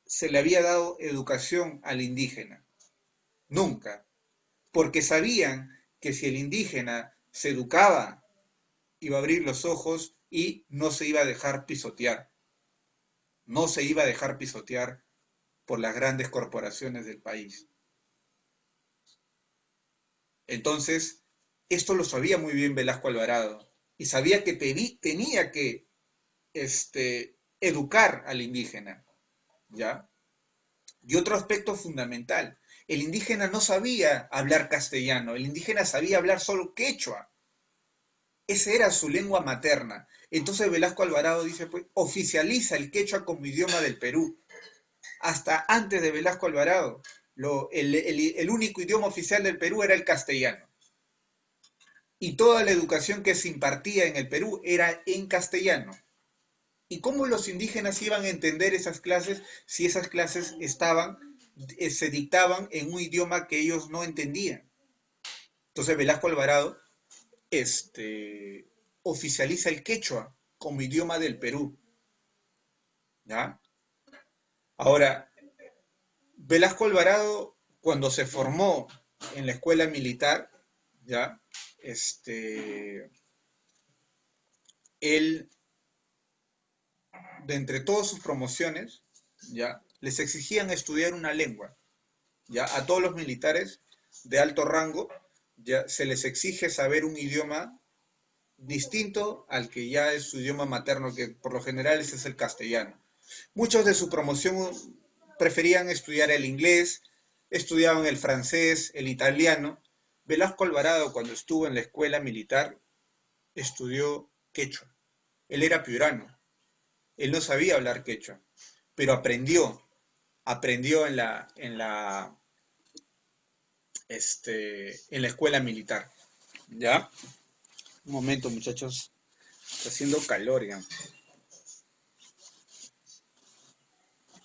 se le había dado educación al indígena, nunca, porque sabían que si el indígena se educaba, iba a abrir los ojos y no se iba a dejar pisotear, no se iba a dejar pisotear por las grandes corporaciones del país. Entonces, esto lo sabía muy bien Velasco Alvarado y sabía que tenía que educar al indígena, ¿ya? Y otro aspecto fundamental, el indígena no sabía hablar castellano, el indígena sabía hablar solo quechua. Esa era su lengua materna. Entonces Velasco Alvarado dice, pues, oficializa el quechua como idioma del Perú. Hasta antes de Velasco Alvarado, el único idioma oficial del Perú era el castellano. Y toda la educación que se impartía en el Perú era en castellano. ¿Y cómo los indígenas iban a entender esas clases si esas clases se dictaban en un idioma que ellos no entendían? Entonces Velasco Alvarado oficializa el quechua como idioma del Perú, ¿ya? Ahora, Velasco Alvarado, cuando se formó en la escuela militar, ¿ya? Él, de entre todas sus promociones, ¿ya? Les exigían estudiar una lengua, ¿ya? A todos los militares de alto rango, ya se les exige saber un idioma distinto al que ya es su idioma materno, que por lo general ese es el castellano. Muchos de su promoción preferían estudiar el inglés, estudiaban el francés, el italiano. Velasco Alvarado, cuando estuvo en la escuela militar, estudió quechua. Él era piurano, él no sabía hablar quechua, pero aprendió en la escuela militar. ¿Ya? Un momento, muchachos, está haciendo calor ya.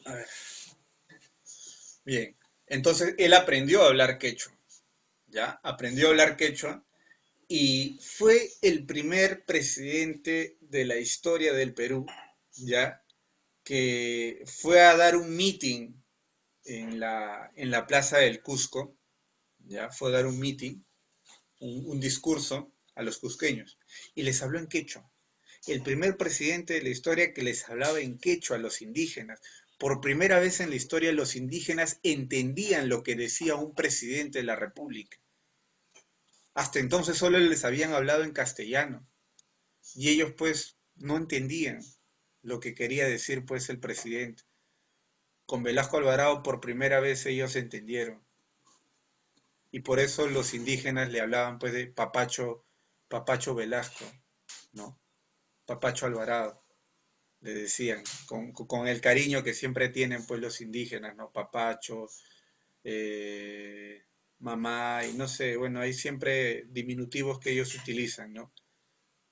A ver. Bien, entonces él aprendió a hablar quechua, ¿ya? Aprendió a hablar quechua y fue el primer presidente de la historia del Perú, ¿ya? Que fue a dar un meeting en la Plaza del Cusco, ¿ya? Fue a dar un meeting, un discurso a los cusqueños y les habló en quechua. El primer presidente de la historia que les hablaba en quechua a los indígenas. Por primera vez en la historia los indígenas entendían lo que decía un presidente de la República. Hasta entonces solo les habían hablado en castellano y ellos pues no entendían lo que quería decir pues el presidente. Con Velasco Alvarado por primera vez ellos entendieron y por eso los indígenas le hablaban pues de Papacho, Papacho Velasco, ¿no? Papacho Alvarado. Le decían, con el cariño que siempre tienen pues los indígenas, ¿no? Papacho, eh, mamá, y no sé, bueno, hay siempre diminutivos que ellos utilizan, ¿no?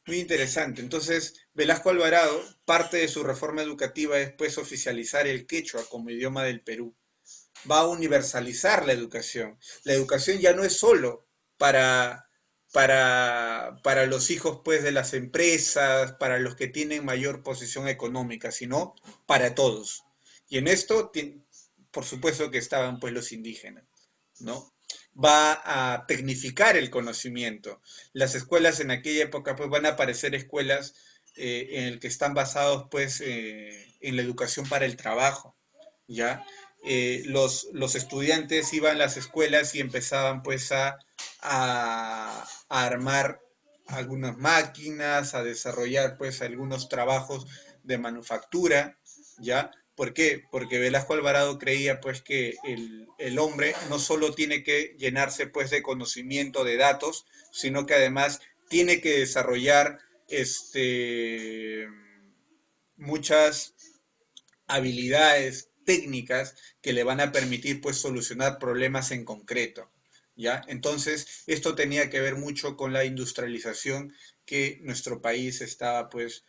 Muy interesante. Entonces, Velasco Alvarado, parte de su reforma educativa es pues oficializar el quechua como idioma del Perú. Va a universalizar la educación. La educación ya no es solo para, para los hijos pues, de las empresas, para los que tienen mayor posición económica, sino para todos. Y en esto, por supuesto que estaban pues los indígenas, ¿no? Va a tecnificar el conocimiento. Las escuelas en aquella época pues van a aparecer escuelas en el que están basados pues en la educación para el trabajo, ¿ya? Los estudiantes iban a las escuelas y empezaban pues a armar algunas máquinas, a desarrollar pues algunos trabajos de manufactura, ¿ya? ¿Por qué? Porque Velasco Alvarado creía pues que el hombre no solo tiene que llenarse pues de conocimiento de datos, sino que además tiene que desarrollar muchas habilidades técnicas que le van a permitir pues solucionar problemas en concreto, ¿ya? Entonces, esto tenía que ver mucho con la industrialización que nuestro país estaba pues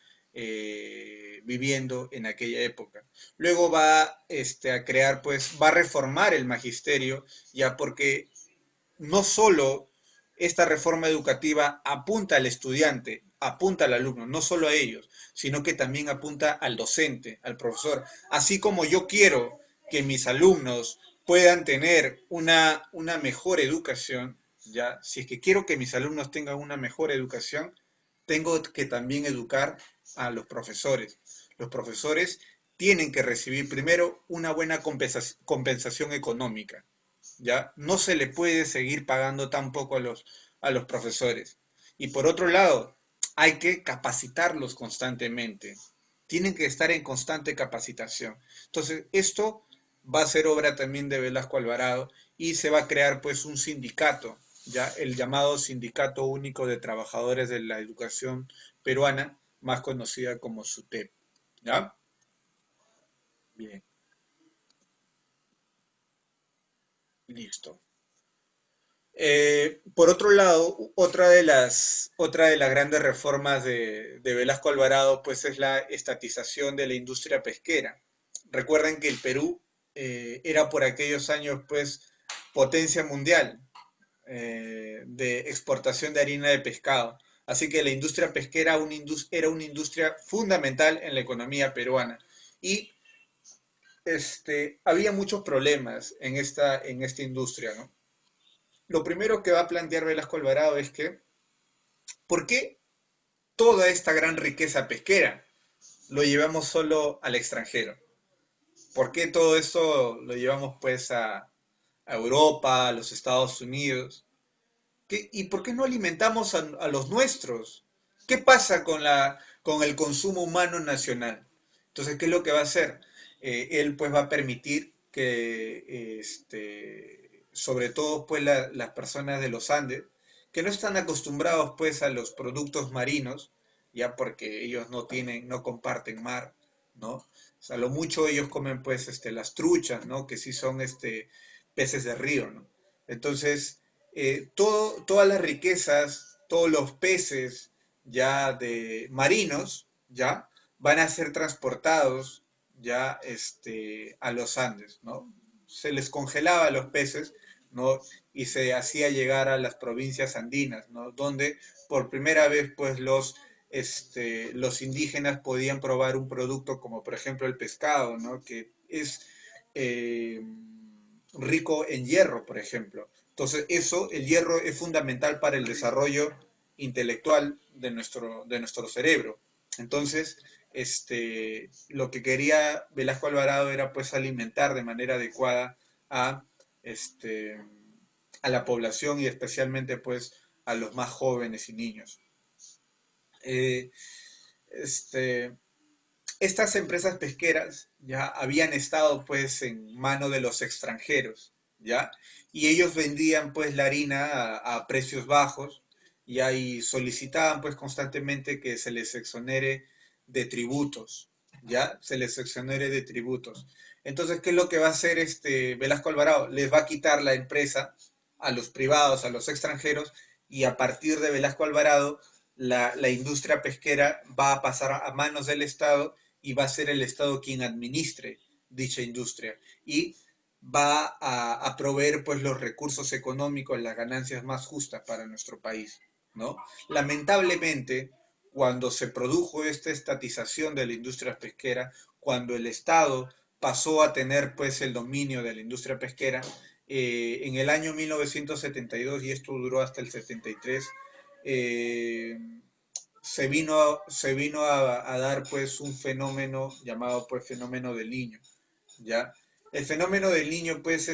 viviendo en aquella época. Luego va a crear pues, va a reformar el magisterio, ya porque no solo esta reforma educativa apunta al estudiante, apunta al alumno, no solo a ellos, sino que también apunta al docente, al profesor. Así como yo quiero que mis alumnos puedan tener una mejor educación, ya, si es que quiero que mis alumnos tengan una mejor educación, tengo que también educar a los profesores. Los profesores tienen que recibir primero una buena compensación económica, ¿ya? No se le puede seguir pagando tampoco a los profesores. Y por otro lado, hay que capacitarlos constantemente. Tienen que estar en constante capacitación. Entonces, esto va a ser obra también de Velasco Alvarado y se va a crear pues un sindicato, ya el llamado Sindicato Único de Trabajadores de la Educación Peruana, más conocida como SUTEP, ¿ya? Bien, listo. Por otro lado, otra de las grandes reformas de Velasco Alvarado, pues es la estatización de la industria pesquera. Recuerden que el Perú era por aquellos años, pues, potencia mundial, de exportación de harina de pescado. Así que la industria pesquera era una industria fundamental en la economía peruana. Y había muchos problemas en esta industria, ¿no? Lo primero que va a plantear Velasco Alvarado es que, ¿por qué toda esta gran riqueza pesquera lo llevamos solo al extranjero? ¿Por qué todo esto lo llevamos pues a Europa, a los Estados Unidos? ¿Y por qué no alimentamos a los nuestros? ¿Qué pasa con el consumo humano nacional? Entonces, ¿qué es lo que va a hacer? Él pues va a permitir que, sobre todo pues las personas de los Andes, que no están acostumbrados pues a los productos marinos, ya porque ellos no tienen, no comparten mar, ¿no? O sea, lo mucho ellos comen pues las truchas, ¿no? Que sí son peces de río, ¿no? Entonces, todas las riquezas, todos los peces ya de marinos, ya van a ser transportados ya a los Andes, ¿no? Se les congelaba a los peces, ¿no? Y se hacía llegar a las provincias andinas, ¿no? Donde por primera vez, pues, los indígenas podían probar un producto como, por ejemplo, el pescado, ¿no? Que es eh, rico en hierro, por ejemplo. Entonces, el hierro es fundamental para el desarrollo intelectual de nuestro cerebro. Entonces, lo que quería Velasco Alvarado era pues alimentar de manera adecuada a, este, a la población y especialmente pues a los más jóvenes y niños. Eh, este, Estas empresas pesqueras ya habían estado pues en mano de los extranjeros, ¿ya? Y ellos vendían pues la harina a precios bajos, ¿ya? Y solicitaban pues constantemente que se les exonere de tributos, ¿ya? Se les exonere de tributos. Entonces, ¿qué es lo que va a hacer Velasco Alvarado? Les va a quitar la empresa a los privados, a los extranjeros, y a partir de Velasco Alvarado, la industria pesquera va a pasar a manos del Estado y va a ser el Estado quien administre dicha industria y va a proveer pues los recursos económicos, las ganancias más justas para nuestro país, ¿no? Lamentablemente, cuando se produjo esta estatización de la industria pesquera, cuando el Estado pasó a tener pues el dominio de la industria pesquera, en el año 1972, y esto duró hasta el 73, eh, se vino a dar pues un fenómeno llamado pues fenómeno del niño, ¿ya? El fenómeno del niño pues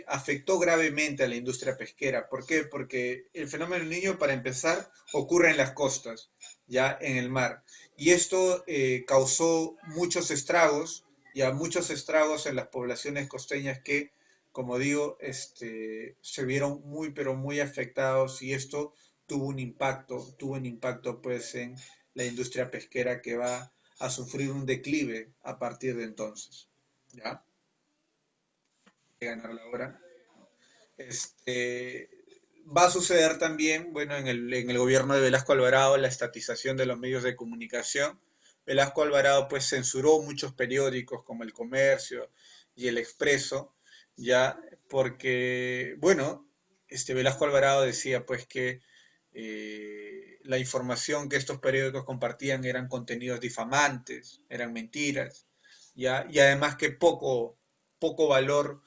afectó gravemente a la industria pesquera. ¿Por qué? Porque el fenómeno del niño, para empezar, ocurre en las costas, ya en el mar. Y esto causó muchos estragos, ya muchos estragos en las poblaciones costeñas que, como digo, se vieron muy, pero muy afectados y esto tuvo un impacto pues en la industria pesquera que va a sufrir un declive a partir de entonces. ¿Ya? Ganar la hora. Este, Va a suceder también, bueno, en el gobierno de Velasco Alvarado, la estatización de los medios de comunicación. Velasco Alvarado pues censuró muchos periódicos como El Comercio y El Expreso, ya, porque, bueno, Velasco Alvarado decía pues que la información que estos periódicos compartían eran contenidos difamantes, eran mentiras, ya, y además que poco valor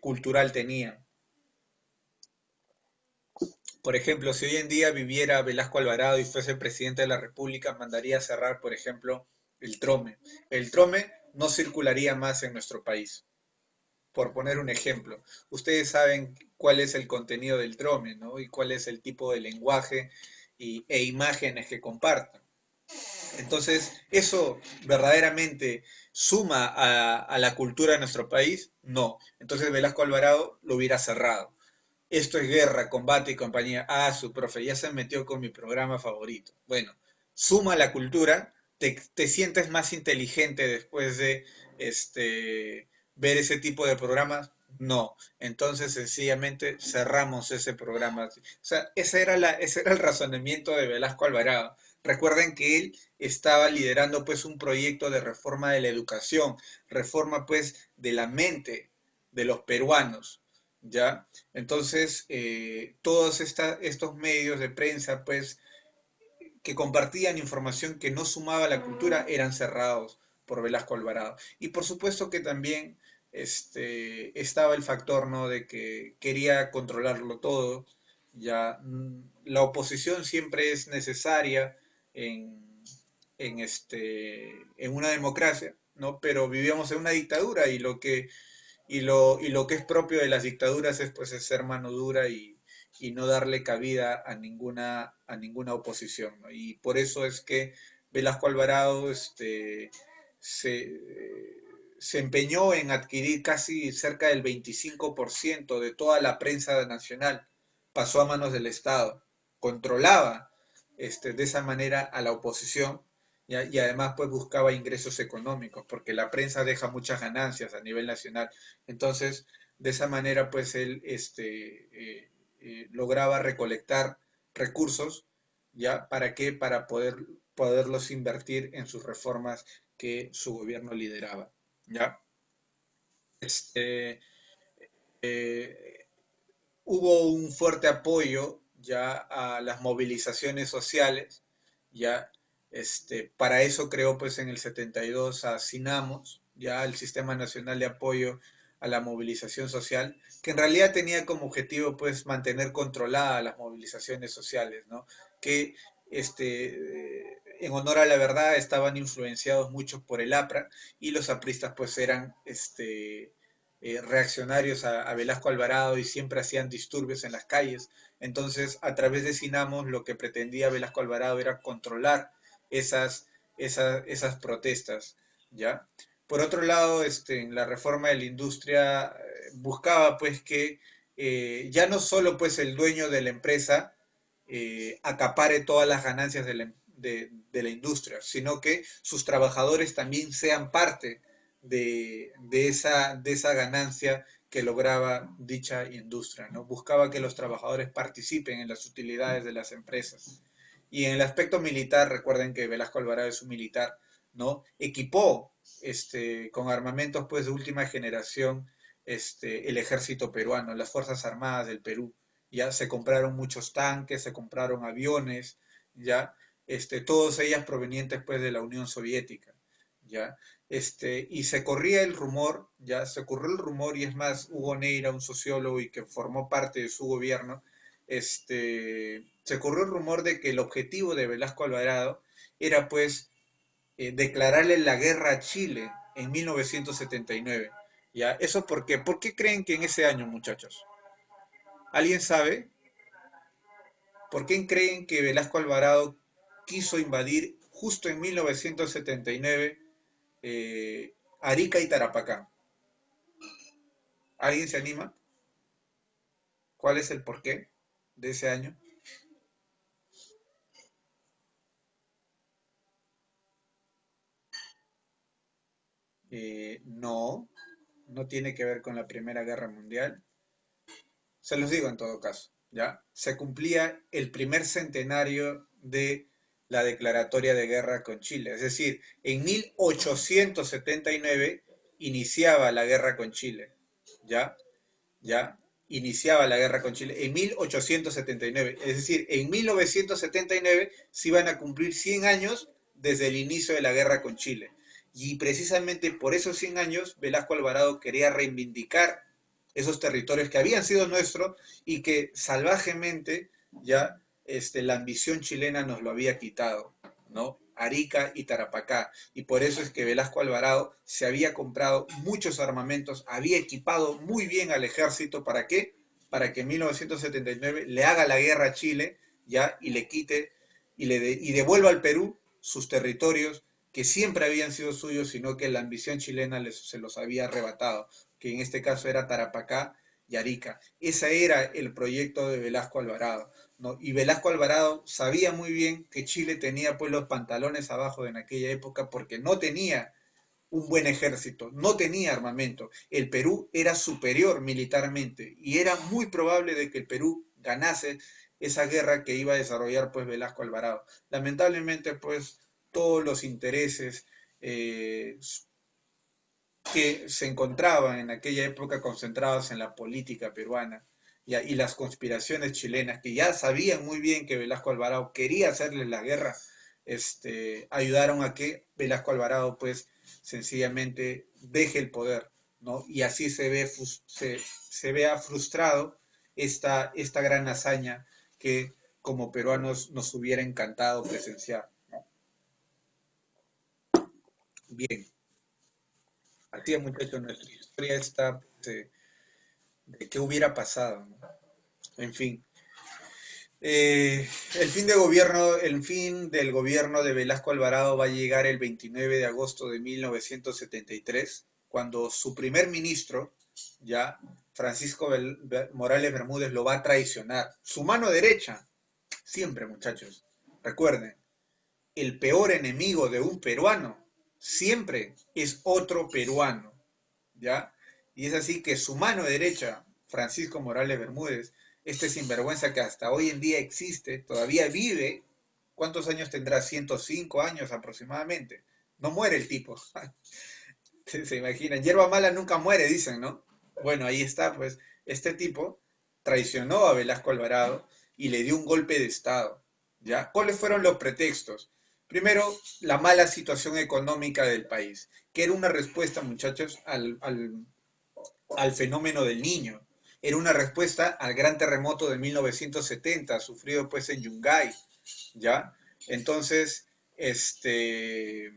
cultural tenía. Por ejemplo, si hoy en día viviera Velasco Alvarado y fuese presidente de la República, mandaría a cerrar, por ejemplo, el Trome. El Trome no circularía más en nuestro país, por poner un ejemplo. Ustedes saben cuál es el contenido del Trome, ¿no? Y cuál es el tipo de lenguaje e imágenes que comparten. Entonces, ¿eso verdaderamente suma a la cultura de nuestro país? No. Entonces Velasco Alvarado lo hubiera cerrado. Esto es guerra, combate y compañía. Ah, su profe, ya se metió con mi programa favorito. Bueno, suma la cultura, te sientes más inteligente después de ver ese tipo de programas. No, entonces sencillamente cerramos ese programa. O sea, ese era el razonamiento de Velasco Alvarado. Recuerden que él estaba liderando pues un proyecto de reforma de la educación, reforma pues de la mente de los peruanos, ¿ya? Entonces, todos estos medios de prensa, pues, que compartían información que no sumaba a la cultura eran cerrados por Velasco Alvarado. Y por supuesto que también estaba el factor, ¿no?, de que quería controlarlo todo. Ya la oposición siempre es necesaria en, en una democracia, ¿no? Pero vivíamos en una dictadura y lo que es propio de las dictaduras es pues es ser mano dura y no darle cabida a ninguna oposición, ¿no? Y por eso es que Velasco Alvarado se empeñó en adquirir casi cerca del 25% de toda la prensa nacional, pasó a manos del Estado, controlaba de esa manera a la oposición, ¿ya? Y además pues buscaba ingresos económicos, porque la prensa deja muchas ganancias a nivel nacional. Entonces, de esa manera pues él lograba recolectar recursos, ¿ya? ¿Para qué? Para poderlos invertir en sus reformas que su gobierno lideraba, ¿ya? Este, eh, Hubo un fuerte apoyo ya a las movilizaciones sociales, ya para eso creó pues en el 72 a SINAMOS, ya el Sistema Nacional de Apoyo a la Movilización Social, que en realidad tenía como objetivo pues mantener controladas las movilizaciones sociales, ¿no? Que en honor a la verdad estaban influenciados mucho por el APRA y los apristas pues eran reaccionarios a Velasco Alvarado y siempre hacían disturbios en las calles. Entonces, a través de Sinamos, lo que pretendía Velasco Alvarado era controlar esas protestas, ¿ya? Por otro lado, en la reforma de la industria buscaba pues que ya no solo pues el dueño de la empresa acapare todas las ganancias de la industria, sino que sus trabajadores también sean parte de esa ganancia que lograba dicha industria, ¿no? Buscaba que los trabajadores participen en las utilidades de las empresas. Y en el aspecto militar, recuerden que Velasco Alvarado es un militar, ¿no? Equipó con armamentos pues, de última generación el ejército peruano, las Fuerzas Armadas del Perú. Ya se compraron muchos tanques, se compraron aviones, ya, todos ellas provenientes pues de la Unión Soviética, ya, y se corría el rumor, ya, se corrió el rumor, y es más, Hugo Neira, un sociólogo y que formó parte de su gobierno, se corrió el rumor de que el objetivo de Velasco Alvarado era pues declararle la guerra a Chile en 1979, ¿ya? ¿Eso por qué? ¿Por qué creen que en ese año, muchachos? ¿Alguien sabe? ¿Por qué creen que Velasco Alvarado quiso invadir justo en 1979 Arica y Tarapacá? ¿Alguien se anima? ¿Cuál es el porqué de ese año? No, no tiene que ver con la Primera Guerra Mundial. Se los digo en todo caso, ¿ya? Se cumplía el primer centenario de la declaratoria de guerra con Chile. Es decir, en 1879 iniciaba la guerra con Chile, ¿ya? ¿Ya? Iniciaba la guerra con Chile en 1879. Es decir, en 1979 se iban a cumplir 100 años desde el inicio de la guerra con Chile. Y precisamente por esos 100 años, Velasco Alvarado quería reivindicar esos territorios que habían sido nuestros y que salvajemente ya la ambición chilena nos lo había quitado, ¿no? Arica y Tarapacá. Y por eso es que Velasco Alvarado se había comprado muchos armamentos, había equipado muy bien al ejército. ¿Para qué? Para que en 1979 le haga la guerra a Chile, ya, y le quite y devuelva al Perú sus territorios que siempre habían sido suyos, sino que la ambición chilena se los había arrebatado, que en este caso era Tarapacá y Arica. Ese era el proyecto de Velasco Alvarado, ¿no? Y Velasco Alvarado sabía muy bien que Chile tenía pues los pantalones abajo en aquella época porque no tenía un buen ejército, no tenía armamento. El Perú era superior militarmente y era muy probable de que el Perú ganase esa guerra que iba a desarrollar pues Velasco Alvarado. Lamentablemente pues todos los intereses eh, que se encontraban en aquella época concentrados en la política peruana, ya, y las conspiraciones chilenas, que ya sabían muy bien que Velasco Alvarado quería hacerles la guerra, ayudaron a que Velasco Alvarado pues sencillamente deje el poder, ¿no? Y así se vea frustrado esta gran hazaña que como peruanos nos hubiera encantado presenciar. Bien, así es, muchachos, nuestra historia está pues, de qué hubiera pasado, ¿no? En fin. El fin del gobierno de Velasco Alvarado va a llegar el 29 de agosto de 1973, cuando su primer ministro, ya Francisco Morales Bermúdez, lo va a traicionar. Su mano derecha, siempre muchachos, recuerden, el peor enemigo de un peruano siempre es otro peruano, ¿ya? Y es así que su mano derecha, Francisco Morales Bermúdez, este sinvergüenza que hasta hoy en día existe, todavía vive, ¿cuántos años tendrá? 105 años aproximadamente. No muere el tipo. Se imaginan, hierba mala nunca muere, dicen, ¿no? Bueno, ahí está, pues, este tipo traicionó a Velasco Alvarado y le dio un golpe de Estado, ¿ya? ¿Cuáles fueron los pretextos? Primero, la mala situación económica del país, que era una respuesta, muchachos, al fenómeno del niño. Era una respuesta al gran terremoto de 1970, sufrido pues en Yungay, ¿ya? Entonces, eh,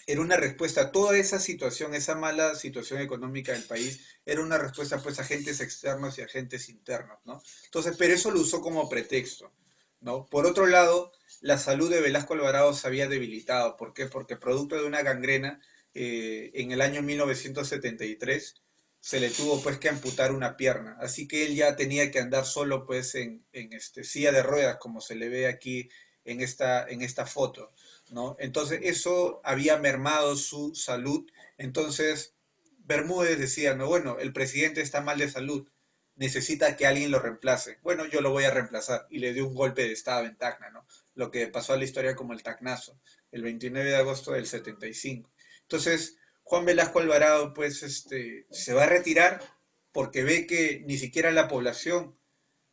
era una respuesta a toda esa situación, esa mala situación económica del país, era una respuesta pues a agentes externos y agentes internos, ¿no? Entonces, pero eso lo usó como pretexto, ¿no? Por otro lado, la salud de Velasco Alvarado se había debilitado. ¿Por qué? Porque producto de una gangrena, en el año 1973 se le tuvo pues que amputar una pierna, así que él ya tenía que andar solo pues en silla de ruedas, como se le ve aquí en esta foto, ¿no? Entonces eso había mermado su salud. Entonces Bermúdez decía, no, bueno, el presidente está mal de salud, necesita que alguien lo reemplace. Bueno, yo lo voy a reemplazar. Y le dio un golpe de estado en Tacna, ¿no? Lo que pasó a la historia como el Tacnazo, el 29 de agosto del 75. Entonces, Juan Velasco Alvarado, pues, se va a retirar porque ve que ni siquiera la población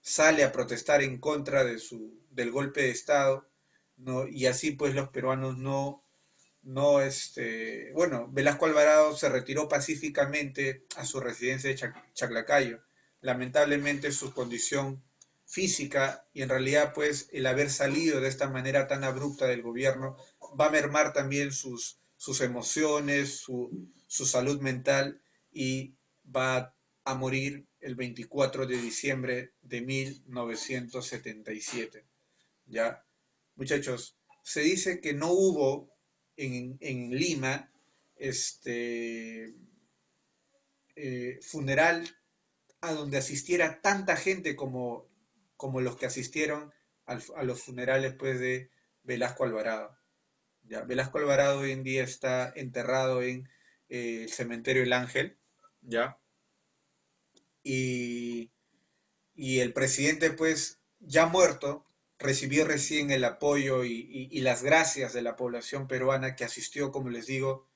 sale a protestar en contra del golpe de Estado, ¿no? Y así pues los peruanos bueno, Velasco Alvarado se retiró pacíficamente a su residencia de Chaclacayo. Lamentablemente su condición física y en realidad pues el haber salido de esta manera tan abrupta del gobierno va a mermar también sus emociones, su salud mental y va a morir el 24 de diciembre de 1977. ¿Ya? Muchachos, se dice que no hubo en Lima funeral a donde asistiera tanta gente como los que asistieron a los funerales pues, de Velasco Alvarado. ¿Ya? Velasco Alvarado hoy en día está enterrado en el cementerio El Ángel, ¿ya? Y, y el presidente, pues, ya muerto, recibió recién el apoyo y las gracias de la población peruana que asistió, como les digo,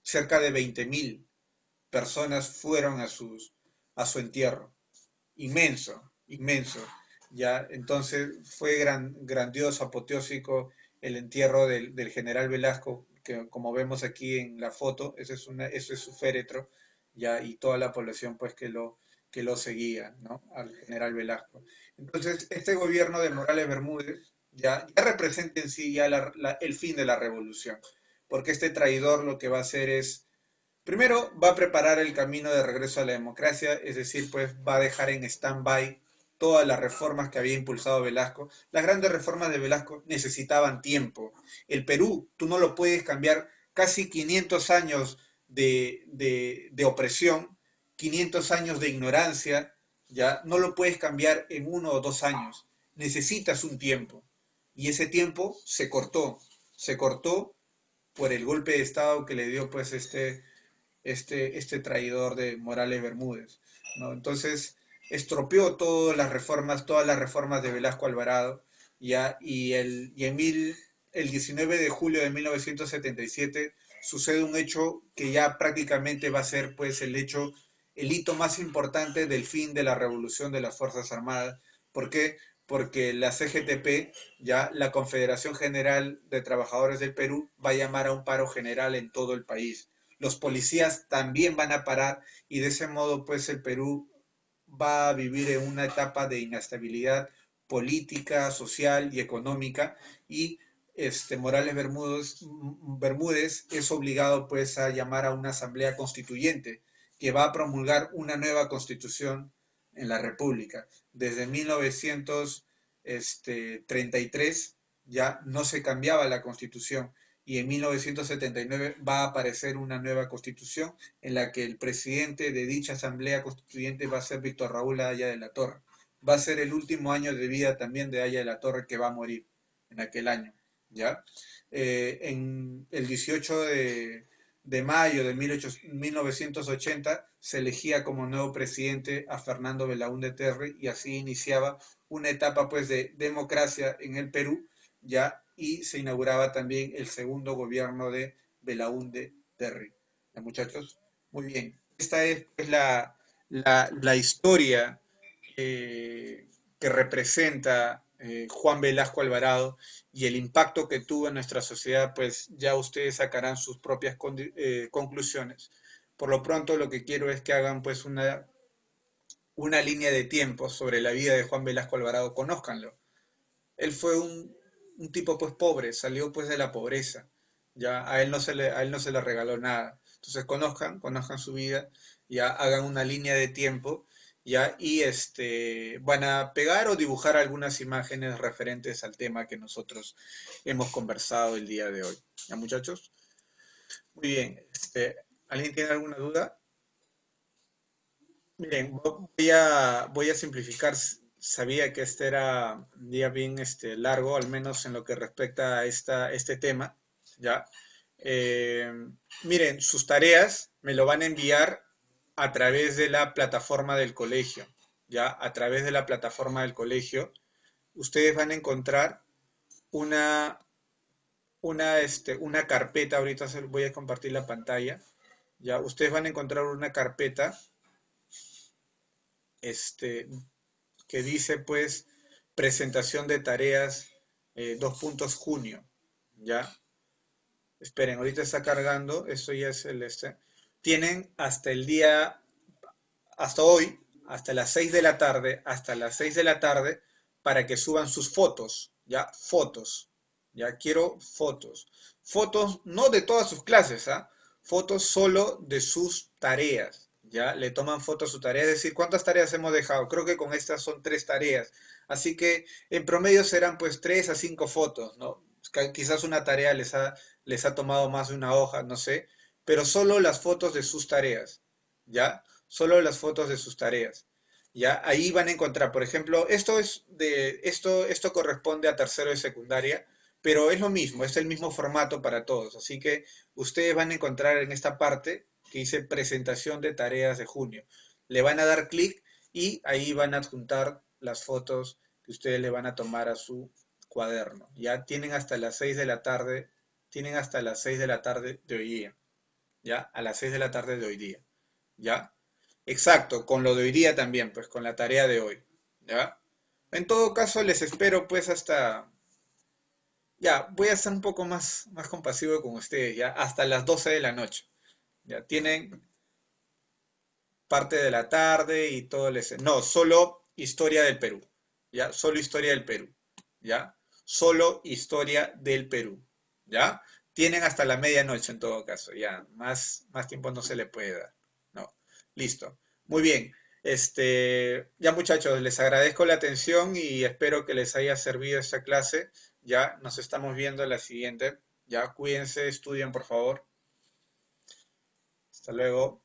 cerca de 20.000 personas fueron a su entierro. Inmenso, inmenso. Ya, entonces fue grandioso, apoteósico el entierro del general Velasco, que como vemos aquí en la foto, ese es su féretro, ya, y toda la población pues que lo seguía, ¿no? Al general Velasco. Entonces, este gobierno de Morales Bermúdez ya representa en sí ya el fin de la revolución, porque este traidor lo que va a hacer es, primero, va a preparar el camino de regreso a la democracia, es decir, pues va a dejar en stand-by todas las reformas que había impulsado Velasco. Las grandes reformas de Velasco necesitaban tiempo. El Perú, tú no lo puedes cambiar, casi 500 años de opresión, 500 años de ignorancia, ya no lo puedes cambiar en 1 o 2 años. Necesitas un tiempo. Y ese tiempo se cortó por el golpe de Estado que le dio pues este traidor de Morales Bermúdez, ¿no? Entonces, estropeó todas las reformas de Velasco Alvarado, ¿ya? Y en el 19 de julio de 1977 sucede un hecho que ya prácticamente va a ser pues el hito más importante del fin de la revolución de las Fuerzas Armadas. ¿Por qué? Porque la CGTP, ya la Confederación General de Trabajadores del Perú, va a llamar a un paro general en todo el país. Los policías también van a parar y de ese modo pues el Perú va a vivir en una etapa de inestabilidad política, social y económica y Bermúdez es obligado pues a llamar a una asamblea constituyente que va a promulgar una nueva constitución en la República. Desde 1933 ya no se cambiaba la constitución y en 1979 va a aparecer una nueva constitución en la que el presidente de dicha asamblea constituyente va a ser Víctor Raúl Haya de la Torre. Va a ser el último año de vida también de Haya de la Torre que va a morir en aquel año. ¿Ya? En el 18 de mayo de 1980 se elegía como nuevo presidente a Fernando Belaúnde Terry y así iniciaba una etapa pues de democracia en el Perú, ya, y se inauguraba también el segundo gobierno de Belaúnde Terry. ¿Ya, muchachos? Muy bien. Esta es pues, la historia que representa Juan Velasco Alvarado y el impacto que tuvo en nuestra sociedad, pues ya ustedes sacarán sus propias conclusiones. Por lo pronto, lo que quiero es que hagan pues una línea de tiempo sobre la vida de Juan Velasco Alvarado, conózcanlo. Él fue un tipo pues pobre, salió pues de la pobreza, ya a él no se le regaló nada. Entonces conozcan su vida, ya hagan una línea de tiempo, ya, y van a pegar o dibujar algunas imágenes referentes al tema que nosotros hemos conversado el día de hoy. ¿Ya, muchachos? Muy bien. ¿Alguien tiene alguna duda? Miren, voy a simplificar. Sabía que este era un día bien largo, al menos en lo que respecta a este tema, ¿ya? Eh, Miren, sus tareas me lo van a enviar a través de la plataforma del colegio, ¿ya? A través de la plataforma del colegio, ustedes van a encontrar una, una carpeta, ahorita voy a compartir la pantalla, ¿ya? Ustedes van a encontrar una carpeta, este, que dice pues presentación de tareas, dos puntos junio, ¿ya? Esperen, ahorita está cargando, esto ya es Tienen hasta el día, hasta hoy, hasta las 6 de la tarde, para que suban sus fotos, ¿ya? Fotos, ¿ya? Quiero fotos. Fotos no de todas sus clases, ¿ah? Fotos solo de sus tareas, ¿ya? Le toman fotos a su tarea, es decir, ¿cuántas tareas hemos dejado? Creo que con estas son 3 tareas, así que en promedio serán pues 3 a 5 fotos, ¿no? Quizás una tarea les ha tomado más de una hoja, no sé, pero solo las fotos de sus tareas, ¿ya? Solo las fotos de sus tareas. ¿Ya? Ahí van a encontrar, por ejemplo, esto corresponde a tercero de secundaria, pero es lo mismo, es el mismo formato para todos. Así que ustedes van a encontrar en esta parte que dice presentación de tareas de junio. Le van a dar clic y ahí van a adjuntar las fotos que ustedes le van a tomar a su cuaderno. Ya tienen hasta las 6 de la tarde, tienen hasta las 6 de la tarde de hoy día. ¿Ya? A las 6 de la tarde de hoy día. ¿Ya? Exacto, con lo de hoy día también, pues con la tarea de hoy, ¿ya? En todo caso, les espero pues hasta, ya, voy a ser un poco más compasivo con ustedes, ya, hasta las 12 de la noche, ya, tienen parte de la tarde y todo no, solo historia del Perú, ya, solo historia del Perú, ya, solo historia del Perú, ya, tienen hasta la medianoche en todo caso, ya, más tiempo no se le puede dar, no, listo, muy bien, ya muchachos, les agradezco la atención y espero que les haya servido esta clase, ya, nos estamos viendo en la siguiente, ya, cuídense, estudien por favor, hasta luego.